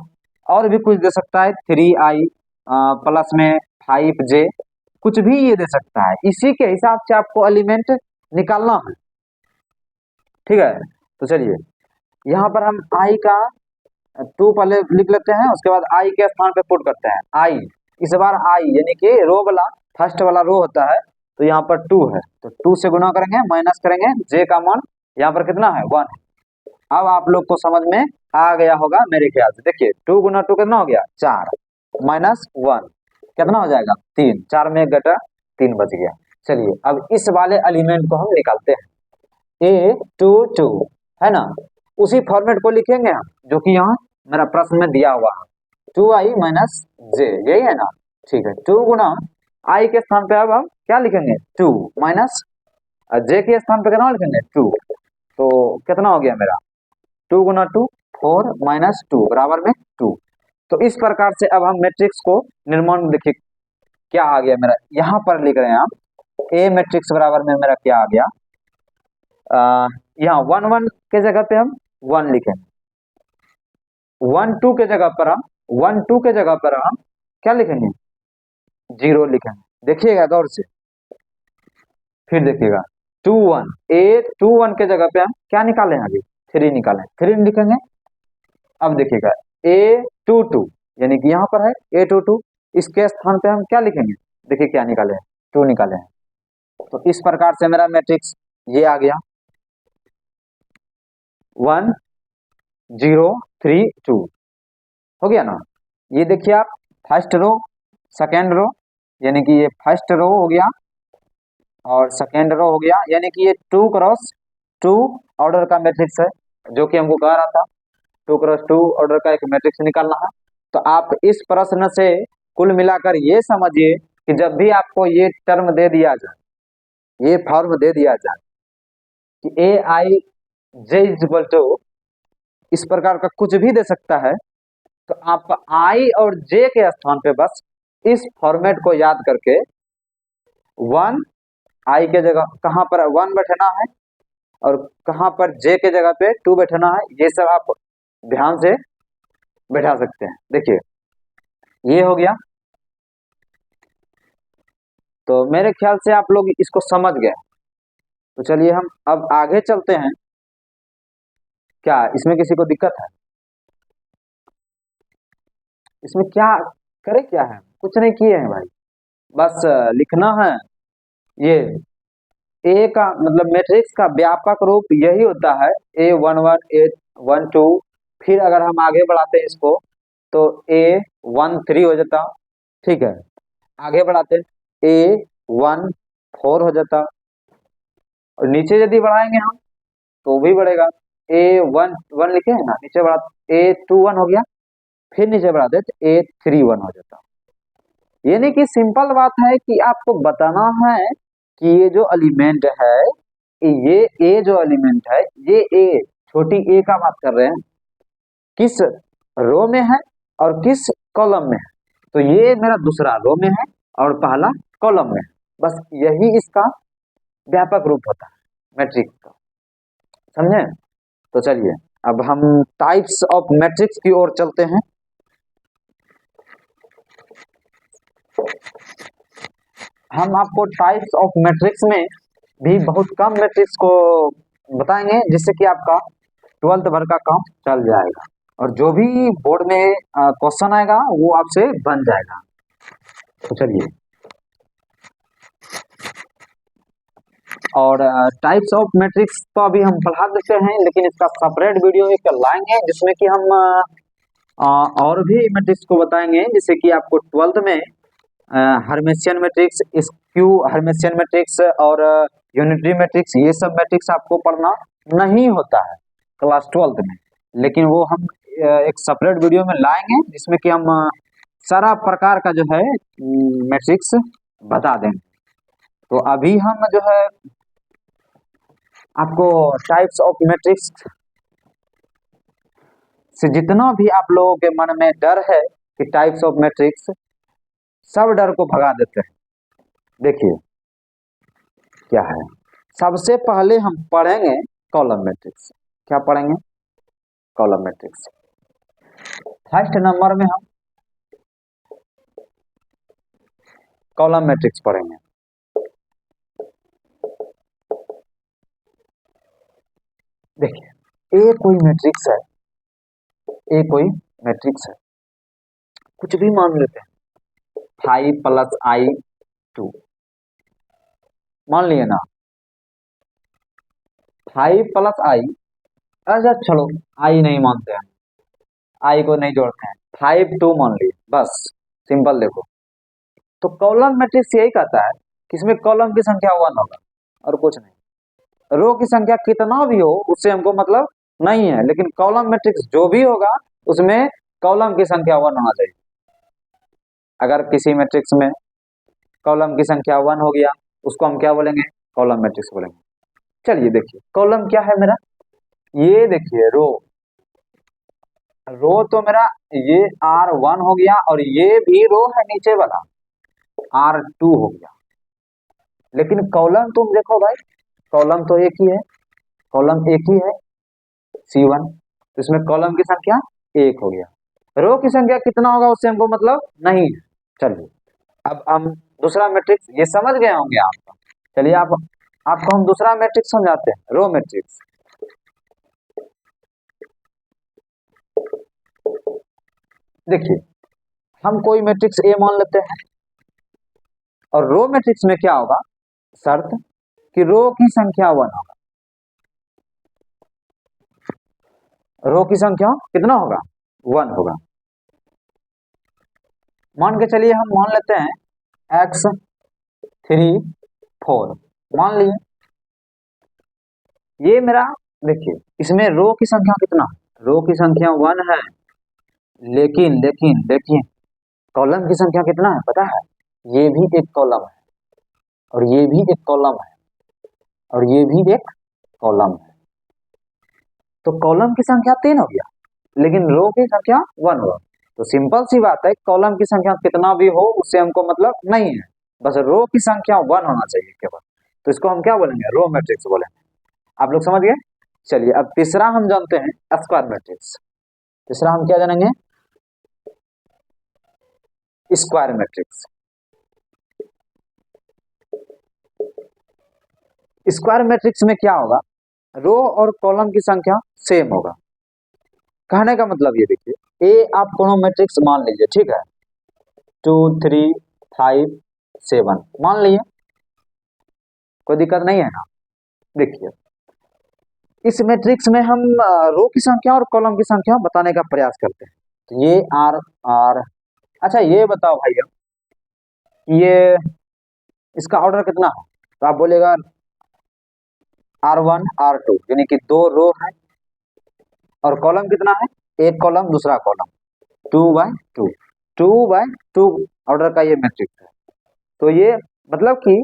और भी कुछ दे सकता है 3i प्लस में 5j, कुछ भी ये दे सकता है। इसी के हिसाब से आपको एलिमेंट निकालना है। ठीक है, तो चलिए यहाँ पर हम i का 2 पहले लिख लेते हैं, उसके बाद i के स्थान पे पुट करते हैं i। इस बार i यानी कि रो वाला फर्स्ट वाला रो होता है, तो यहाँ पर 2 है, तो 2 से गुना करेंगे माइनस करेंगे, j का मान यहाँ पर कितना है 1 है। अब आप लोग को समझ में आ गया होगा मेरे ख्याल से। देखिए 2 गुना 2 कितना हो गया, 4 माइनस 1 कितना हो जाएगा, 3, 4 में 1 घटा 3 बच गया। चलिए अब इस वाले एलिमेंट को हम निकालते हैं A22 है ना, उसी फॉर्मेट को लिखेंगे हम जो कि यहाँ मेरा प्रश्न में दिया हुआ है 2i माइनस जे, यही है ना। ठीक है, 2 गुना i के स्थान पे अब हम क्या लिखेंगे 2 माइनस जे के स्थान पे कितना लिखेंगे 2, तो कितना हो गया मेरा 2 गुना 2 4 माइनस 2 बराबर में 2। तो इस प्रकार से अब हम मैट्रिक्स को निर्माण देखिए क्या आ गया मेरा, यहाँ पर लिख रहे हैं हम ए मैट्रिक्स बराबर में मेरा क्या आ गया, यहाँ 1 1 के जगह पे हम 1 लिखेंगे, 1 2 के जगह पर हम 1 2 के जगह पर हम क्या लिखेंगे, 0 लिखेंगे। देखिएगा गौर से, फिर देखिएगा 2 1 ए 2 1 के जगह पे हम क्या निकाले हैं, अभी 3 निकाले, 3 लिखेंगे। अब देखिएगा ए 2 2 यानी कि यहाँ पर है ए 2 2, इसके स्थान पे हम क्या लिखेंगे, देखिए क्या निकाले हैं, 2 निकाले हैं। तो इस प्रकार से मेरा मैट्रिक्स ये आ गया 1 0 3 2, हो गया ना। ये देखिए आप, फर्स्ट रो सेकेंड रो, यानी कि ये फर्स्ट रो हो गया और सेकेंड रो हो गया, यानी कि ये 2 क्रॉस 2 ऑर्डर का मैट्रिक्स है, जो कि हमको कह रहा था 2 क्रॉस 2 ऑर्डर का एक मैट्रिक्स निकालना है। तो आप इस प्रश्न से कुल मिलाकर ये समझिए कि जब भी आपको ये टर्म दे दिया जाए, ये फॉर्म दे दिया जाए कि ए I J is equal to, इस प्रकार का कुछ भी दे सकता है, तो आप आई और जे के स्थान पे बस इस फॉर्मेट को याद करके 1 आई के जगह कहां पर 1 बैठना है और कहां पर जे के जगह पे 2 बैठना है, ये सब आप ध्यान से बैठा सकते हैं। देखिए ये हो गया, तो मेरे ख्याल से आप लोग इसको समझ गए। तो चलिए हम अब आगे चलते हैं। क्या इसमें किसी को दिक्कत है, इसमें क्या करे, क्या है, कुछ नहीं किए हैं भाई, बस लिखना है। ये ए का मतलब मैट्रिक्स का व्यापक रूप यही होता है, ए 1 1 ए 1 2, फिर अगर हम आगे बढ़ाते हैं इसको तो ए 1 3 हो जाता, ठीक है। आगे बढ़ाते हैं ए 1 4 हो जाता, और नीचे यदि बढ़ाएंगे हम तो भी बढ़ेगा, ए 1 1 लिखे हैं ना, नीचे बढ़ा ए 2 1 हो गया, फिर नीचे बढ़ाते तो ए 3 1 हो जाता। यानी कि सिंपल बात है कि आपको बताना है कि ये जो एलिमेंट है, ये ए जो एलिमेंट है, ये ए छोटी ए का बात कर रहे हैं, किस रो में है और किस कॉलम में है। तो ये मेरा दूसरा रो में है और पहला कॉलम में है, बस यही इसका व्यापक रूप होता है मैट्रिक्स का, समझे। तो चलिए अब हम टाइप्स ऑफ मैट्रिक्स की ओर चलते हैं। हम आपको टाइप्स ऑफ मैट्रिक्स में भी बहुत कम मैट्रिक्स को बताएंगे, जिससे कि आपका 12th भर का काम चल जाएगा और जो भी बोर्ड में क्वेश्चन आएगा वो आपसे बन जाएगा। तो चलिए, और टाइप्स ऑफ मैट्रिक्स तो अभी हम पढ़ा देते हैं, लेकिन इसका सेपरेट वीडियो एक लाएंगे जिसमें कि हम और भी मैट्रिक्स को बताएंगे, जिससे कि आपको 12th में Hermitian matrix, skew Hermitian matrix और यूनिटरी मैट्रिक्स, ये सब मैट्रिक्स आपको पढ़ना नहीं होता है क्लास 12th में, लेकिन वो हम एक सेपरेट वीडियो में लाएंगे जिसमें कि हम सारा प्रकार का जो है मैट्रिक्स बता देंगे। तो अभी हम जो है आपको टाइप्स ऑफ मैट्रिक्स से जितना भी आप लोगों के मन में डर है कि टाइप्स ऑफ मैट्रिक्स, सब डर को भगा देते हैं। देखिए क्या है, सबसे पहले हम पढ़ेंगे कॉलम मैट्रिक्स। क्या पढ़ेंगे, कॉलम मैट्रिक्स। फर्स्ट नंबर में हम कॉलम मैट्रिक्स पढ़ेंगे। देखिए ए कोई मैट्रिक्स है, ए कोई मैट्रिक्स है, कुछ भी मान लेते हैं, 5 + i2 मान लिए ना, 5 + i, अच्छा चलो आई नहीं मानते हैं, आई को नहीं जोड़ते हैं, 5 2 मान लिए, बस सिंपल। देखो तो कॉलम मैट्रिक्स यही कहता है कि इसमें कॉलम की संख्या 1 होगा और कुछ नहीं, रो की संख्या कितना भी हो उससे हमको मतलब नहीं है, लेकिन कॉलम मैट्रिक्स जो भी होगा उसमें कॉलम की संख्या 1 होना चाहिए। अगर किसी मैट्रिक्स में कॉलम की संख्या 1 हो गया, उसको हम क्या बोलेंगे, कॉलम मैट्रिक्स बोलेंगे। चलिए देखिए कॉलम क्या है मेरा, ये देखिए रो, रो तो मेरा ये R1 हो गया और ये भी रो है नीचे वाला, R2 हो गया। लेकिन कॉलम तुम देखो भाई, कॉलम तो एक ही है, कॉलम एक ही है C1, तो इसमें कॉलम की संख्या एक हो गया। रो की संख्या कितना होगा उससे हमको मतलब नहीं है। चलिए अब हम दूसरा मैट्रिक्स, ये समझ गए होंगे आप। चलिए आप आपको हम दूसरा मैट्रिक्स समझाते हैं, रो मैट्रिक्स। देखिए हम कोई मैट्रिक्स ए मान लेते हैं, और रो मैट्रिक्स में क्या होगा, शर्त कि रो की संख्या 1 होगा। रो की संख्या कितना होगा, 1 होगा। मान के चलिए हम मान लेते हैं x3 4, मान लिए ये मेरा। देखिए इसमें रो की संख्या कितना, रो की संख्या 1 है, लेकिन लेकिन देखिए कॉलम की संख्या कितना है पता है, ये भी एक कॉलम है, और ये भी एक कॉलम है, और ये भी एक कॉलम है। तो कॉलम की संख्या 3 हो गया, लेकिन रो की संख्या 1 होगा। तो सिंपल सी बात है, कॉलम की संख्या कितना भी हो उससे हमको मतलब नहीं है, बस रो की संख्या 1 होना चाहिए केवल। तो इसको हम क्या बोलेंगे, रो मैट्रिक्स बोलेंगे। आप लोग समझ गए। चलिए अब तीसरा हम जानते हैं स्क्वायर मैट्रिक्स। तीसरा हम क्या जानेंगे, स्क्वायर मैट्रिक्स। स्क्वायर मैट्रिक्स में क्या होगा, रो और कॉलम की संख्या सेम होगा। कहने का मतलब ये देखिए, ए आप कोनो मैट्रिक्स मान लीजिए, ठीक है, 2 3 5 7 मान लीजिए, कोई दिक्कत नहीं है ना। देखिए इस मैट्रिक्स में हम रो की संख्या और कॉलम की संख्या बताने का प्रयास करते हैं। तो ये आर आर, अच्छा ये बताओ भैया, ये इसका ऑर्डर कितना है, तो आप बोलेगा R1 R2, यानी कि 2 रो है, और कॉलम कितना है, एक कॉलम दूसरा कॉलम, 2/2, 2/2 ऑर्डर का ये मैट्रिक्स है। तो ये मतलब कि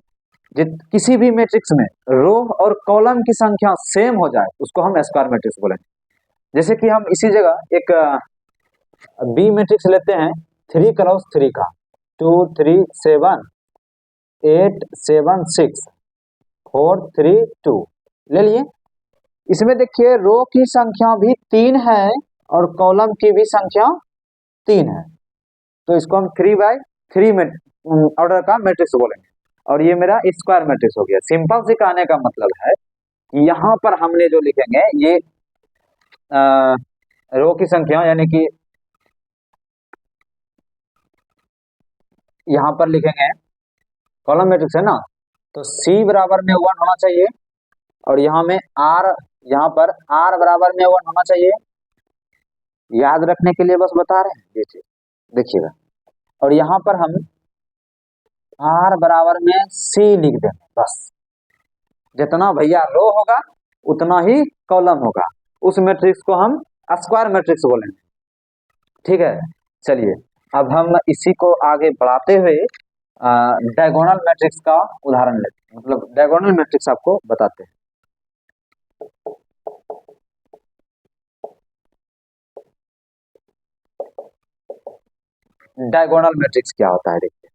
किसी भी मैट्रिक्स में रो और कॉलम की संख्या सेम हो जाए उसको हम स्क्वायर मैट्रिक्स बोलेंगे। जैसे कि हम इसी जगह एक बी मैट्रिक्स लेते हैं 3x3 का, 2 3 7 8 7 6 4 3 2 ले लिए। इसमें देखिए रो की संख्या भी 3 है और कॉलम की भी संख्या 3 है, तो इसको हम 3/3 में ऑर्डर का मैट्रिक्स बोलेंगे, और ये मेरा स्क्वायर मैट्रिक्स हो गया। सिंपल से कहने का मतलब है कि यहाँ पर हमने जो लिखेंगे ये रो की संख्या, यानी कि यहाँ पर लिखेंगे कॉलम मैट्रिक्स है ना, तो C बराबर में 1 होना चाहिए, और यहाँ में R, यहाँ पर R बराबर में 1 होना चाहिए। याद रखने के लिए बस बता रहे हैं ये चीज, देखिएगा। और यहाँ पर हम R बराबर में C लिख देंगे, बस जितना भैया रो होगा उतना ही कॉलम होगा, उस मैट्रिक्स को हम स्क्वायर मैट्रिक्स बोलेंगे। ठीक है, चलिए अब हम इसी को आगे बढ़ाते हुए डायगोनल मैट्रिक्स का उदाहरण लेते हैं, मतलब डायगोनल मैट्रिक्स आपको बताते हैं। डायगोनल मैट्रिक्स क्या होता है, देखिए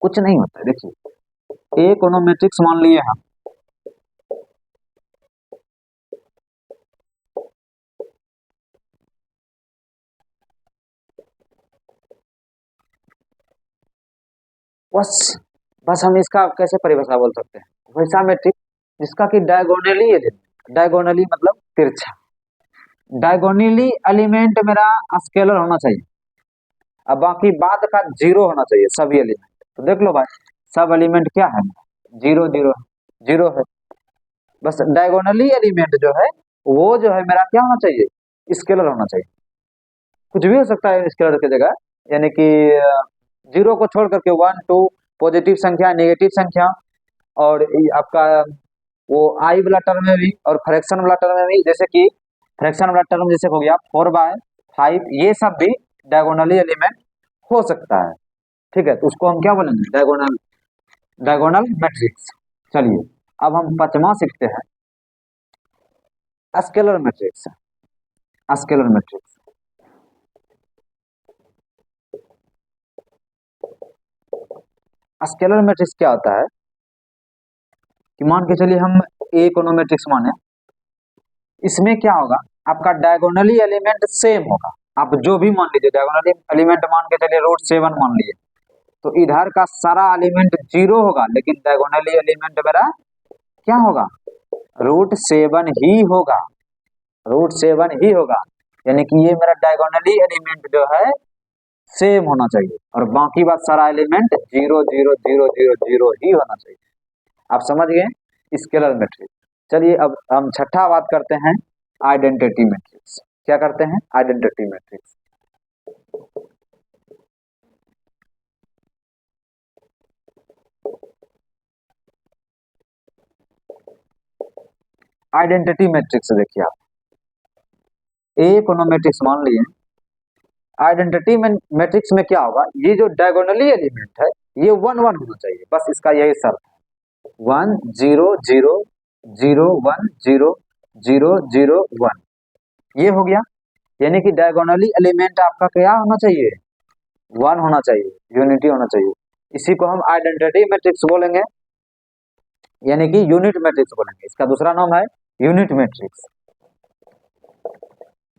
कुछ नहीं होता है। देखिए ए कोनो मैट्रिक्स मान लिए हम, बस बस हम इसका कैसे परिभाषा बोल सकते हैं, वैसा मैट्रिक्स जिसका कि डायगोनली एलिमेंट, डायगोनली मतलब तिरछा, डायगोनली एलिमेंट मेरा स्केलर होना चाहिए, अब बाकी बाद का जीरो होना चाहिए सभी एलिमेंट। तो देख लो भाई, सब एलिमेंट क्या है, जीरो जीरो जीरो है। बस डायगोनली एलिमेंट जो है वो जो है मेरा क्या होना चाहिए, स्केलर होना चाहिए। कुछ भी हो सकता है स्केलर की जगह, यानी कि जीरो को छोड़ करके 1 2 पॉजिटिव संख्या, नेगेटिव संख्या, और आपका वो आई वाला टर्म में भी और फ्रैक्शन वाला टर्म में भी, जैसे कि फ्रैक्शन वाला टर्म जैसे हो गया 4/5, ये सब भी डायगोनली एलिमेंट हो सकता है। ठीक है, तो उसको हम क्या बोलेंगे, डायगोनल, डायगोनल मैट्रिक्स। चलिए अब हम पांचवा सीखते हैं, scalar matrix. Scalar matrix scalar matrix क्या होता है कि मान के चलिए हम ए कोनो मैट्रिक्स माने, इसमें क्या होगा, आपका डायगोनली एलिमेंट सेम होगा। आप जो भी मान लीजिए डायगोनली एलिमेंट मान के चलिए √7 मान लीजिए, तो इधर का सारा एलिमेंट 0 होगा, लेकिन डायगोनली एलिमेंट मेरा क्या होगा, √7 ही होगा, √7 ही होगा। यानी कि ये मेरा डायगोनली एलिमेंट जो है सेम होना चाहिए, और बाकी बात सारा एलिमेंट 0 0 0 0 0 ही होना चाहिए। आप समझ गए स्केलर मैट्रिक्स। चलिए अब हम छठा बात करते हैं, आइडेंटिटी मैट्रिक्स। क्या करते हैं, आइडेंटिटी मैट्रिक्स। आइडेंटिटी मैट्रिक्स देखिए आप, ए कोनो मैट्रिक्स मान लिए, आइडेंटिटी मैट्रिक्स में क्या होगा, ये जो डायगोनली एलिमेंट है ये 1 1 होना चाहिए, बस इसका यही शर्त है। 1 0 0 0 1 0 0 0 1, ये हो गया। यानी कि डायगोनली एलिमेंट आपका क्या होना चाहिए, 1 होना चाहिए, यूनिटी होना चाहिए। इसी को हम आइडेंटिटी मैट्रिक्स बोलेंगे, यानी कि यूनिट मैट्रिक्स बोलेंगे। इसका दूसरा नाम है यूनिट मैट्रिक्स,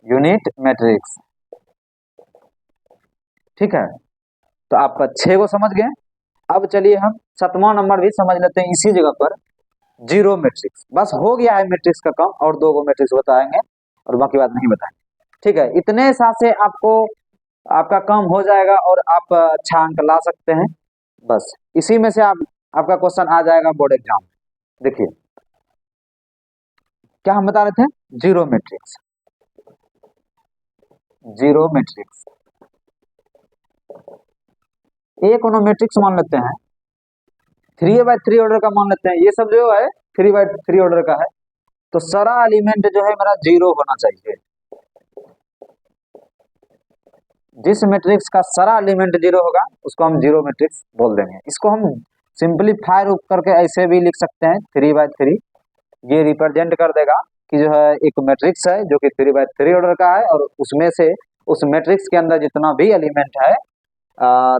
यूनिट मैट्रिक्स। ठीक है, तो आप 6 को समझ गए। अब चलिए हम 7वां नंबर भी समझ लेते हैं इसी जगह पर, जीरो मैट्रिक्स। बस हो गया है मैट्रिक्स का काम, और 2 को मैट्रिक्स बताएंगे और बाकी बात नहीं बताएंगे। ठीक है, इतने साथ से आपको आपका काम हो जाएगा और आप अच्छा अंक ला सकते हैं। बस इसी में से आपका क्वेश्चन आ जाएगा बोर्ड एग्जाम में। देखिए क्या हम बता रहे थे, जीरो मैट्रिक्स, जीरो मैट्रिक्स। एक कोनो मैट्रिक्स मान लेते हैं, 3 बाय 3 ऑर्डर का मान लेते हैं, ये सब जो है 3 बाय 3 ऑर्डर का है, तो सारा एलिमेंट जो है मेरा 0 होना चाहिए। जिस मैट्रिक्स का सारा एलिमेंट 0 होगा उसको हम जीरो मैट्रिक्स बोल देंगे। इसको हम सिंपलीफाई रूप करके ऐसे भी लिख सकते हैं, 3 बाय 3 ये रिप्रेजेंट कर देगा कि जो है एक मैट्रिक्स है जो कि 3 बाय 3 ऑर्डर का है, और उसमें से उस मैट्रिक्स के अंदर जितना भी एलिमेंट है आ,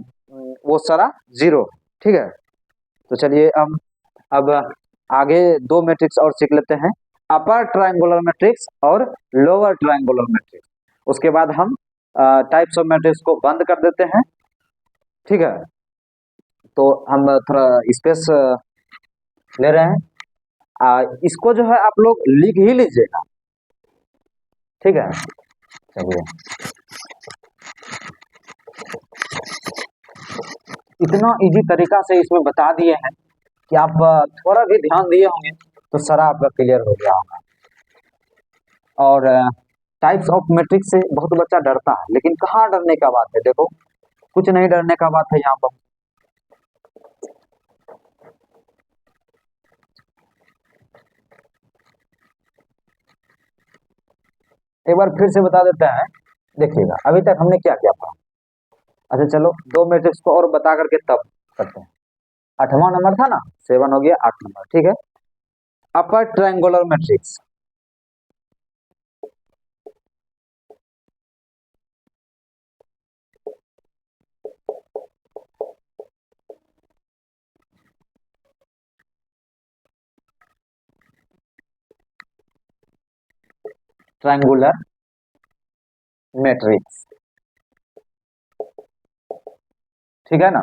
वो सारा 0। ठीक है, तो चलिए हम अब आगे 2 मैट्रिक्स और सीख लेते हैं, अपर ट्रायंगुलर मैट्रिक्स और लोअर ट्रायंगुलर मैट्रिक्स। उसके बाद हम टाइप्स ऑफ मैट्रिक्स को बंद कर देते हैं। ठीक है, तो हम थोड़ा स्पेस ले रहे हैं, इसको जो है आप लोग लिख ही लीजिएगा। ठीक है, चलिए इतना इजी तरीका से इसमें बता दिए हैं कि आप थोड़ा भी ध्यान दिए होंगे तो सारा आपका क्लियर हो गया होगा। और टाइप्स ऑफ मैट्रिक्स से बहुत बच्चा डरता है, लेकिन कहाँ डरने का बात है, देखो कुछ नहीं डरने का बात है यहाँ पर। एक बार फिर से बता देते हैं, देखिएगा अभी तक हमने क्या क्या पढ़ा। अच्छा चलो 2 मैट्रिक्स को और बता करके तब करते हैं। 8वां नंबर था ना, 7 हो गया, 8 नंबर। ठीक है, upper triangular matrix. Triangular matrix, ठीक है ना,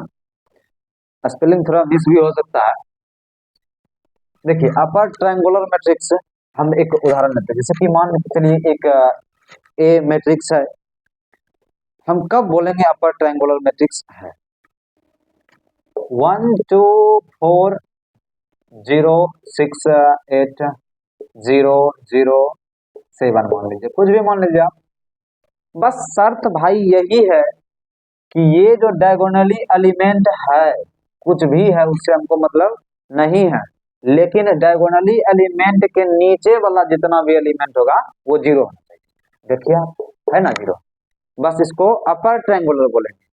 स्पेलिंग थोड़ा मिस भी हो सकता है। देखिए अपर ट्रायंगुलर मैट्रिक्स, हम एक उदाहरण लेते हैं, जैसे कि मान के चलिए एक ए मैट्रिक्स है, हम कब बोलेंगे अपर ट्रायंगुलर मैट्रिक्स है, 1 2 4 0 6 8 0 0 7 मान लीजिए, कुछ भी मान लीजिए आप। बस शर्त भाई यही है कि ये जो डायगोनली एलिमेंट है कुछ भी है उससे हमको मतलब नहीं है, लेकिन डायगोनली एलिमेंट के नीचे वाला जितना भी एलिमेंट होगा वो 0 होना चाहिए। देखिए आप, है ना 0, बस इसको अपर ट्रायंगुलर बोलेंगे।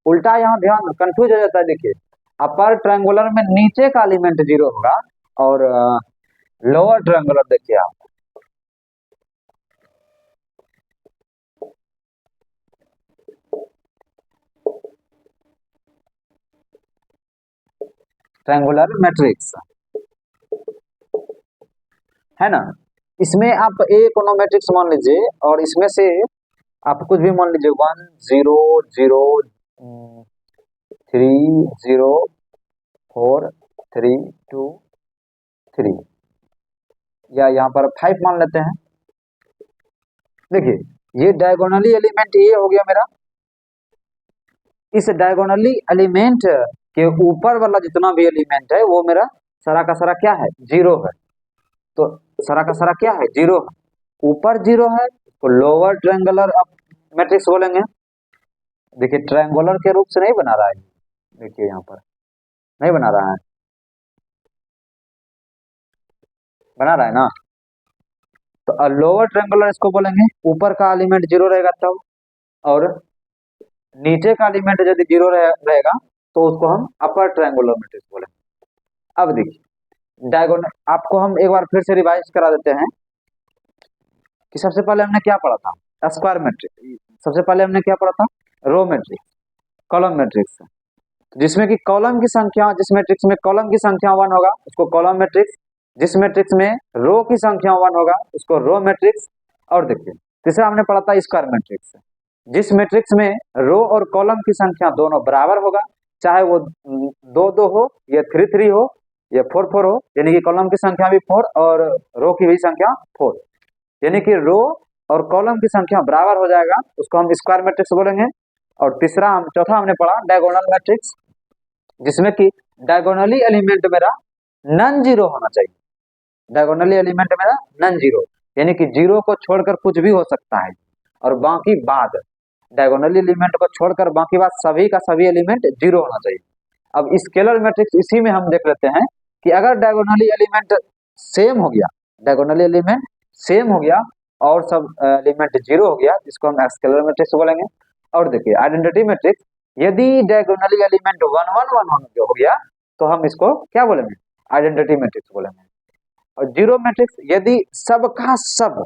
उल्टा यहाँ ध्यान कंफ्यूज हो जाता है, देखिए अपर ट्रायंगुलर में नीचे का एलिमेंट 0 होगा, और लोअर ट्रायंगुलर देखिए आप, ट्रायंगुलर मैट्रिक्स, है ना। इसमें आप ए कोनो मैट्रिक्स मान लीजिए और इसमें से आप कुछ भी मान लीजिए 1 0 0 3 0 4 3 2 3 या यहाँ पर 5 मान लेते हैं। देखिए ये डायगोनली एलिमेंट ये हो गया मेरा। इस डायगोनली एलिमेंट के ऊपर वाला जितना भी एलिमेंट है वो मेरा सारा का सारा क्या है, जीरो है। तो सारा का सारा क्या है, जीरो है। ऊपर जीरो है तो लोअर ट्रायंगुलर मैट्रिक्स बोलेंगे। देखिए ट्रायंगुलर के रूप से नहीं बना रहा है, देखिए यहाँ पर नहीं बना रहा है, बना रहा है ना। तो लोअर ट्रायंगुलर इसको बोलेंगे, ऊपर का एलिमेंट जीरो रहेगा तब, और नीचे का एलिमेंट यदि जीरो रहेगा तो उसको हम अपर ट्रायंगुलर मैट्रिक्स बोलेंगे। अब देखिए डायगोनल आपको हम एक बार फिर से रिवाइज करा देते हैं कि सबसे पहले हमने क्या पढ़ा था, स्क्वायर मैट्रिक्स। सबसे पहले हमने क्या पढ़ा था, रो मैट्रिक्स, कॉलम मैट्रिक्स, जिसमें कि कॉलम की संख्या, जिस मैट्रिक्स में कॉलम की संख्या 1 होगा उसको कॉलम मैट्रिक्स, जिस मैट्रिक्स में रो की संख्या 1 होगा उसको रो मैट्रिक्स। और देखिए तीसरा हमने पढ़ा था स्क्वायर मैट्रिक्स, जिस मैट्रिक्स में रो और कॉलम की संख्या दोनों बराबर होगा, चाहे वो 2 2 हो या 3 3 हो या 4 4 हो, यानी कि कॉलम की संख्या भी 4 और रो की भी संख्या 4, यानी कि रो और कॉलम की संख्या बराबर हो जाएगा, उसको हम स्क्वायर मैट्रिक्स बोलेंगे। और चौथा हमने पढ़ा डायगोनल मैट्रिक्स, जिसमें कि डायगोनली एलिमेंट मेरा नॉन जीरो होना चाहिए। डायगोनली एलिमेंट मेरा नॉन जीरो, यानी कि जीरो को छोड़कर कुछ भी हो सकता है, और बाकी बाद डायगोनली एलिमेंट को छोड़कर बाकी बात सभी का सभी एलिमेंट जीरो होना चाहिए। अब स्केलर मैट्रिक्स इसी में हम देख लेते हैं कि अगर डायगोनली एलिमेंट सेम हो गया, डायगोनली एलिमेंट सेम हो गया और सब एलिमेंट जीरो हो गया, इसको हम स्केलर मैट्रिक्स बोलेंगे। और देखिए आइडेंटिटी मैट्रिक्स, यदि डायगोनली एलिमेंट 1 1 1 1 हो गया तो हम इसको क्या बोलेंगे, आइडेंटिटी मैट्रिक्स बोलेंगे। और जीरो मैट्रिक्स, यदि सबका सब,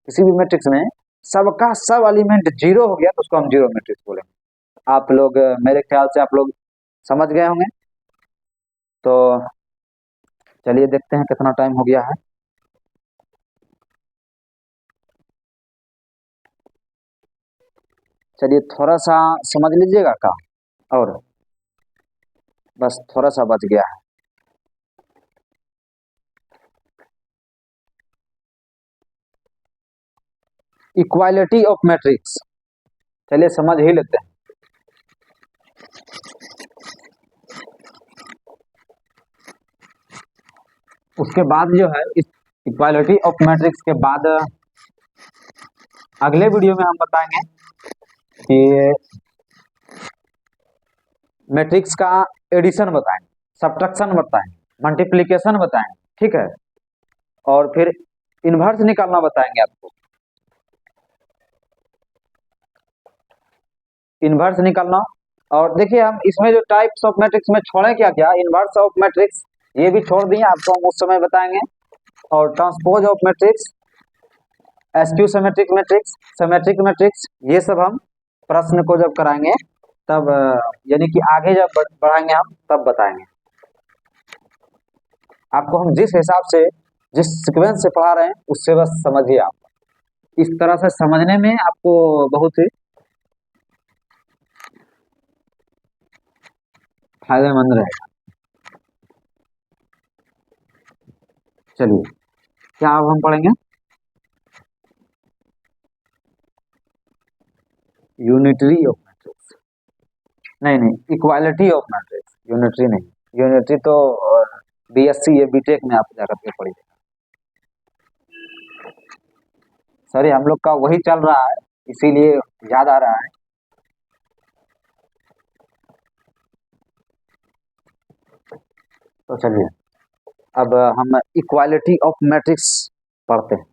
किसी भी मैट्रिक्स में सबका सब एलिमेंट जीरो हो गया तो उसको हम जीरो मैट्रिक्स बोलेंगे। आप लोग मेरे ख्याल से आप लोग समझ गए होंगे। तो चलिए देखते हैं कितना टाइम हो गया है। चलिए थोड़ा सा समझ लीजिएगा का, और बस थोड़ा सा बच गया है। इक्वालिटी ऑफ मैट्रिक्स, चलिए समझ ही लेते हैं। उसके बाद जो है इस इक्वालिटी ऑफ मैट्रिक्स के बाद अगले वीडियो में हम बताएंगे कि मैट्रिक्स का एडिशन बताएंगे, सब्ट्रैक्शन बताएंगे, मल्टीप्लिकेशन बताएंगे, ठीक है, और फिर इन्वर्स निकालना बताएंगे आपको, इन्वर्स निकालना। और देखिए हम इसमें जो टाइप्स ऑफ मैट्रिक्स में छोड़े क्या क्या, इन्वर्स ऑफ मैट्रिक्स ये भी छोड़ दिए, आपको हम उस समय बताएंगे। और transpose of matrix, SQ symmetric matrix, symmetric matrix, ये सब हम प्रश्न को जब कराएंगे तब, यानी कि आगे जब बढ़ाएंगे हम तब बताएंगे आपको। हम जिस हिसाब से, जिस सीक्वेंस से पढ़ा रहे हैं उससे बस समझिए आप, इस तरह से समझने में आपको बहुत ही फायदेमंद रहेगा। चलिए क्या अब हम पढ़ेंगे, यूनिटरी ऑफ मैट्रिक्स, नहीं इक्वालिटी ऑफ मैट्रिक्स, यूनिटरी नहीं, यूनिटरी तो बीएससी या बीटेक में आप जाकर के पढ़िएगा। सॉरी हम लोग का वही चल रहा है इसीलिए याद आ रहा है। तो चलिए अब हम इक्वालिटी ऑफ मैट्रिक्स पढ़ते हैं।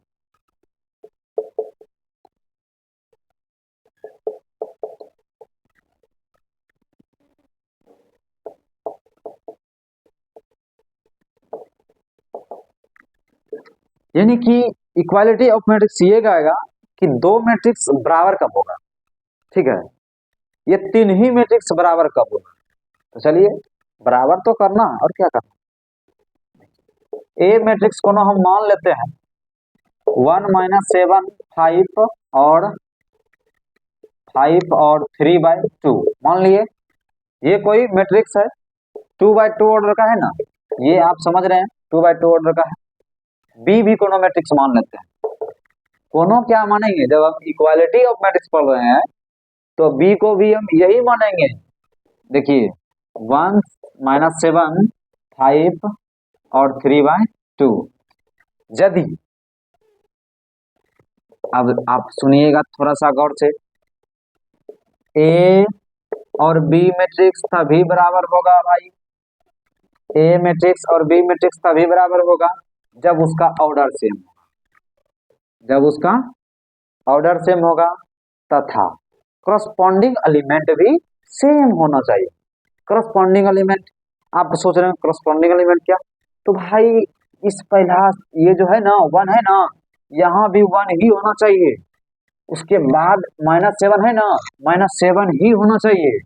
यानी कि इक्वालिटी ऑफ मैट्रिक्स ये कहेगा कि दो मैट्रिक्स बराबर कब होगा, ठीक है, ये तीन ही मैट्रिक्स बराबर कब होगा। तो चलिए बराबर तो करना है और क्या करना। ए मैट्रिक्स को ना हम मान लेते हैं 1 - 7 5 और 3/2 मान लिए। ये कोई मैट्रिक्स है 2/2 ऑर्डर का है ना, ये आप समझ रहे हैं 2/2 ऑर्डर का है। बी भी कोनो मैट्रिक्स मान लेते हैं। कोनो क्या मानेंगे, जब हम इक्वालिटी ऑफ मैट्रिक्स पढ़ रहे हैं तो बी को भी हम यही मानेंगे। देखिए 1 - 7 5 और 3/2। यदि, अब आप सुनिएगा थोड़ा सा गौर से, ए और बी मैट्रिक्स तभी बराबर होगा भाई, ए मैट्रिक्स और बी मैट्रिक्स तभी बराबर होगा जब उसका ऑर्डर सेम होगा, जब उसका ऑर्डर सेम होगा तथा करस्पॉन्डिंग एलिमेंट भी सेम होना चाहिए। करस्पॉन्डिंग एलिमेंट, आप सोच रहे हैं करस्पॉन्डिंग एलिमेंट क्या, तो भाई इस पहला ये जो है ना 1 है ना, यहाँ भी 1 ही होना चाहिए। उसके बाद -7 है ना, -7 ही होना चाहिए।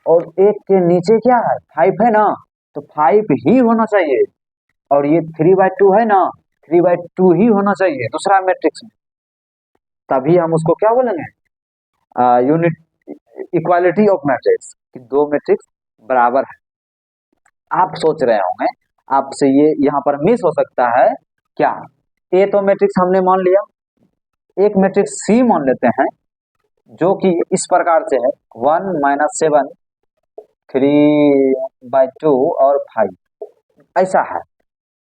और एक के नीचे क्या है 5 है ना, तो 5 ही होना चाहिए। और ये 3/2 है ना, 3/2 ही होना चाहिए दूसरा मैट्रिक्स में। तभी हम उसको क्या बोलेंगे, यूनिट इक्वालिटी ऑफ मैट्रिक्स, कि दो मैट्रिक्स बराबर है। आप सोच रहे होंगे आपसे ये यहाँ पर मिस हो सकता है क्या, ए तो मैट्रिक्स हमने मान लिया, एक मैट्रिक्स सी मान लेते हैं जो कि इस प्रकार से है 1 - 7 3/2 और 5 ऐसा है।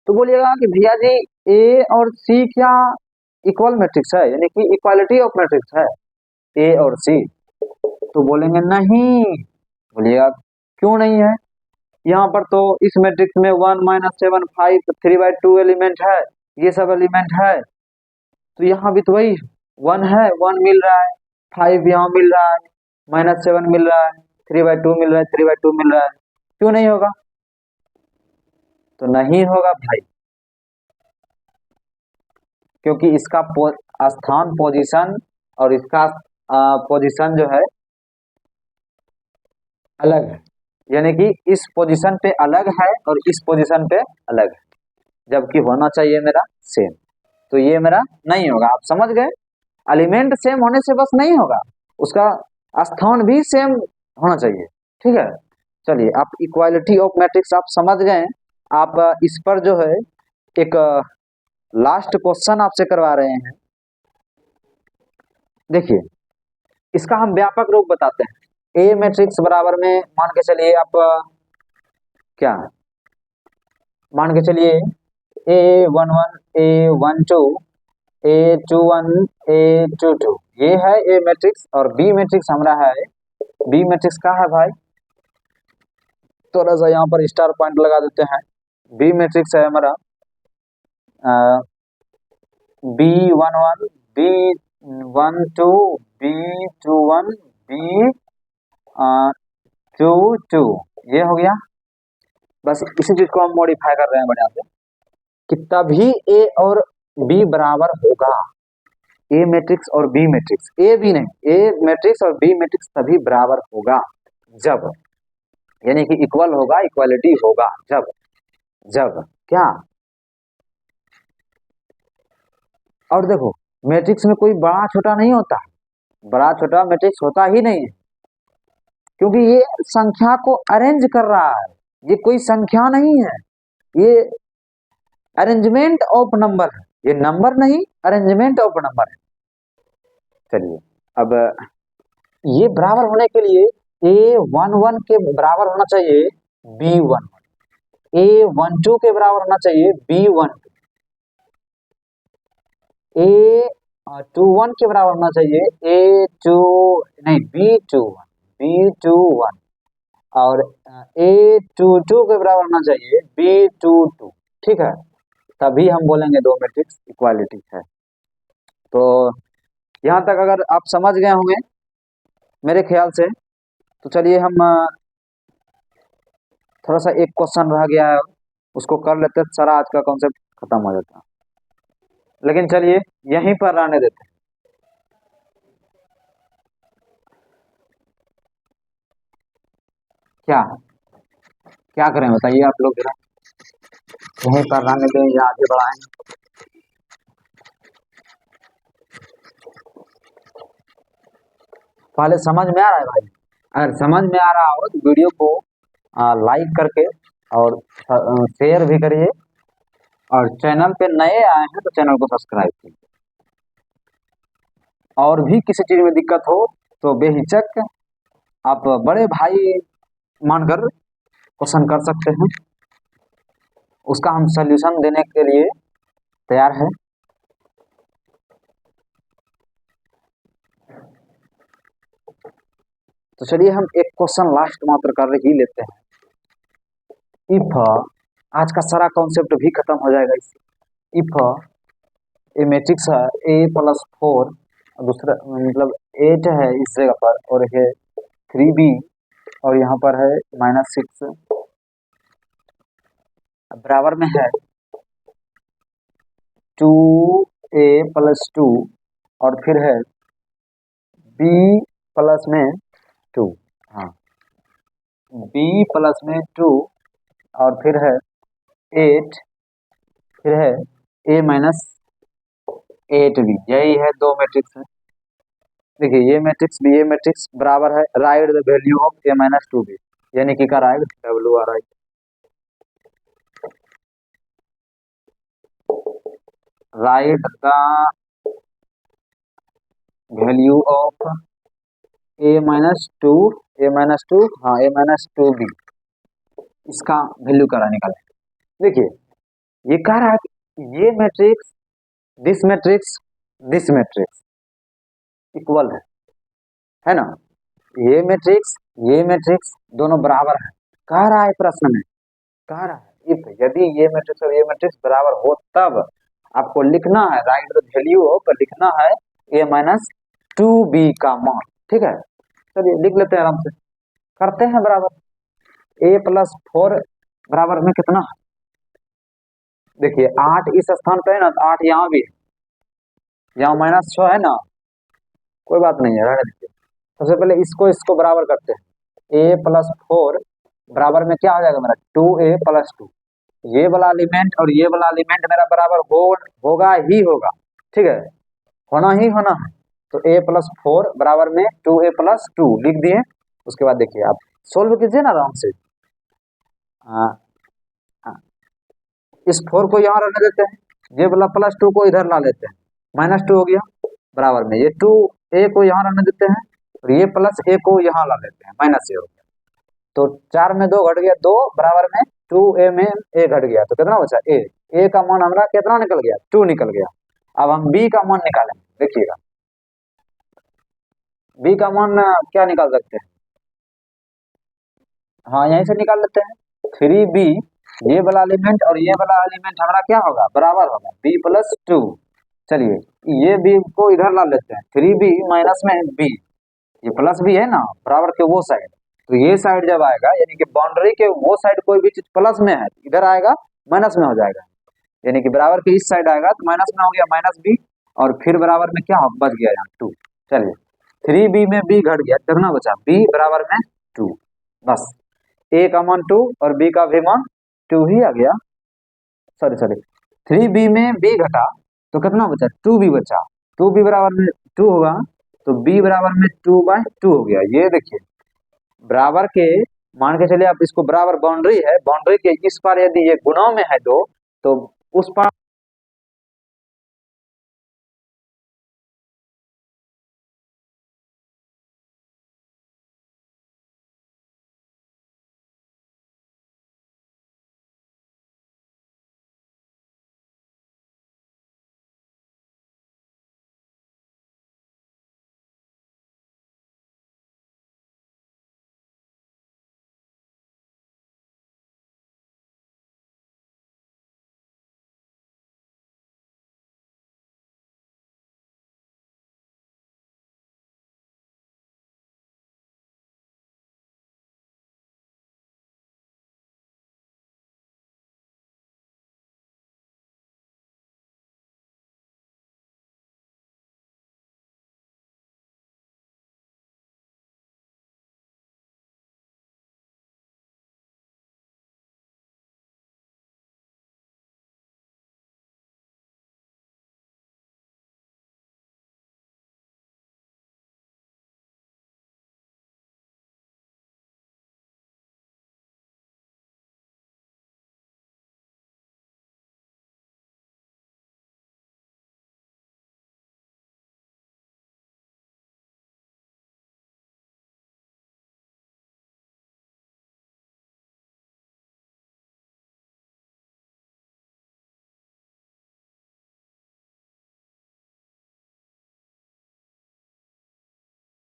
तो बोलिएगा कि भैया जी ए और सी क्या इक्वल मैट्रिक्स है, यानी कि इक्वालिटी ऑफ मैट्रिक्स है ए और सी, तो बोलेंगे नहीं। बोलिएगा क्यों नहीं है, यहाँ पर तो इस मैट्रिक्स में 1 - 7 5 3/2 एलिमेंट है, ये सब एलिमेंट है, तो यहाँ भी तो वही 1 है, 1 मिल रहा है, 5 यहाँ मिल रहा है, -7 मिल रहा है, 3/2 मिल रहा है, 3/2 मिल रहा है, क्यों नहीं होगा। तो नहीं होगा भाई, क्योंकि इसका स्थान पोजीशन और इसका पोजीशन जो है अलग है, यानी कि इस पोजीशन पे अलग है और इस पोजीशन पे अलग है, जबकि होना चाहिए मेरा सेम। तो ये मेरा नहीं होगा, आप समझ गए। एलिमेंट सेम होने से बस नहीं होगा, उसका स्थान भी सेम होना चाहिए, ठीक है। चलिए, आप इक्वालिटी ऑफ मैट्रिक्स आप समझ गए। आप इस पर जो है एक लास्ट क्वेश्चन आपसे करवा रहे हैं। देखिए, इसका हम व्यापक रूप बताते हैं। ए मैट्रिक्स बराबर में मान के चलिए आप क्या मान के चलिए A11 A12 A21 A22, ये है ए मैट्रिक्स। और बी मैट्रिक्स हमारा है, बी मैट्रिक्स का है भाई, थोड़ा सा यहाँ पर स्टार पॉइंट लगा देते हैं। बी मैट्रिक्स है हमारा B11 B12 B21 B22, ये हो गया। बस इसी चीज को हम मॉडिफाई कर रहे हैं बढ़िया से, कि तभी ए और बी बराबर होगा। ए मैट्रिक्स और बी मैट्रिक्स, ए बी नहीं, ए मैट्रिक्स और बी मैट्रिक्स तभी बराबर होगा जब, यानी कि इक्वल होगा, इक्वालिटी होगा जब, जब क्या। और देखो, मैट्रिक्स में कोई बड़ा छोटा नहीं होता, बड़ा छोटा मैट्रिक्स होता ही नहीं है, क्योंकि ये संख्या को अरेंज कर रहा है, ये कोई संख्या नहीं है, ये अरेंजमेंट ऑफ नंबर है, ये नंबर नहीं, अरेंजमेंट ऑफ नंबर है। चलिए, अब ये बराबर होने के लिए A11 के बराबर होना चाहिए B11, A12 के बराबर होना चाहिए B12, A21 के बराबर होना चाहिए A2 नहीं B21, B21, और A22 के बराबर होना चाहिए B22, ठीक है। तभी हम बोलेंगे दो मैट्रिक्स इक्वालिटी है। तो यहाँ तक अगर आप समझ गए होंगे मेरे ख्याल से, तो चलिए हम थोड़ा सा एक क्वेश्चन रह गया है उसको कर लेते हैं, सारा आज का कॉन्सेप्ट खत्म हो जाता है। लेकिन चलिए यहीं पर रहने देते हैं। क्या क्या करें बताइए आप लोग जरा, यहीं पर रहने दें या आगे बढ़ाएं? पहले समझ में आ रहा है भाई? अगर समझ में आ रहा हो तो वीडियो को लाइक करके और शेयर भी करिए, और चैनल पे नए आए हैं तो चैनल को सब्सक्राइब कीजिए। और भी किसी चीज में दिक्कत हो तो बेहिचक आप बड़े भाई मानकर क्वेश्चन कर सकते हैं, उसका हम सल्यूशन देने के लिए तैयार है। तो चलिए हम एक क्वेश्चन लास्ट मात्र कर ही लेते हैं। इफ, आज का सारा कॉन्सेप्ट भी खत्म हो जाएगा इससे। इफ ए मैट्रिक्स है A+4, दूसरा मतलब 8 है इस जगह पर, और है 3B, और यहाँ पर है -6, बराबर में है 2A+2, और फिर है B प्लस में 2, हाँ B प्लस में 2, और फिर है 8, फिर है A-8B। यही है दो मैट्रिक्स है। देखिए ये मैट्रिक्स बराबर है right the value of A-2B, यानी कि का right WRI, right the value of A-2, A-2, हाँ A-2B, इसका वैल्यू करा निकाले। देखिए ये कह रहा है कि ये मैट्रिक्स दिस मैट्रिक्स इक्वल है ना? ये मैट्रिक्स दोनों बराबर है, कह रहा है प्रश्न में, कह रहा है इफ, यदि ये मैट्रिक्स और ये मैट्रिक्स बराबर हो तब आपको लिखना है राइट द वैल्यू ऑफ, लिखना है A-2B का मान। ठीक है, चलिए लिख लेते हैं आराम से, करते हैं बराबर। A+4 बराबर में कितना है? देखिए 8 इस स्थान पे है ना, तो 8 यहाँ भी है, यहाँ -6 है ना, कोई बात नहीं है, रहने दीजिए। सबसे पहले इसको बराबर करते हैं। A+4 बराबर में क्या हो जाएगा मेरा 2A+2, ये वाला एलिमेंट और ये वाला एलिमेंट मेरा बराबर होगा ही होगा। ठीक है, होना ही होना है। तो A+4 बराबर में 2A+2 लिख दिए। उसके बाद देखिए आप सोल्व कीजिए ना आराम से। इस 4 को यहाँ रहने देते हैं, ये वाला +2 को इधर ला लेते हैं, -2 हो गया बराबर में, ये 2A को यहाँ रहने देते हैं, और ये +A को यहाँ ला लेते हैं, -A हो गया। तो 4 में 2 घट गया, 2 बराबर में 2A में A घट गया, तो कितना बचा A का मान हमारा कितना निकल गया 2 निकल गया। अब हम B का मान निकालेंगे, देखिएगा B का मान क्या निकाल सकते हैं, हाँ यहीं से निकाल लेते हैं। 3B, ये वाला एलिमेंट और ये वाला एलिमेंट हमारा क्या होगा बराबर होगा B+2। चलिए ये B को इधर ला लेते हैं, 3B माइनस में B, ये प्लस भी है ना बराबर के वो साइड, तो ये साइड जब आएगा यानी कि बाउंड्री के वो साइड कोई भी चीज प्लस में है, इधर आएगा माइनस में हो जाएगा, यानी कि बराबर के इस साइड आएगा तो माइनस में हो गया -B, और फिर बराबर में क्या हो बच गया यहाँ 2। चलिए 3B में B घट गया, कितना बचा B बराबर में 2, बस A का मान 2 और B का भी मान 2 ही आ गया। सॉरी 3B में B घटा तो कितना बचा 2B बचा, 2B बराबर में 2 होगा, तो B बराबर में 2/2 हो गया। ये देखिए बराबर के मान के चलिए आप इसको बराबर बाउंड्री है, बाउंड्री के इस पार यदि ये गुणों में है दो, तो उस पार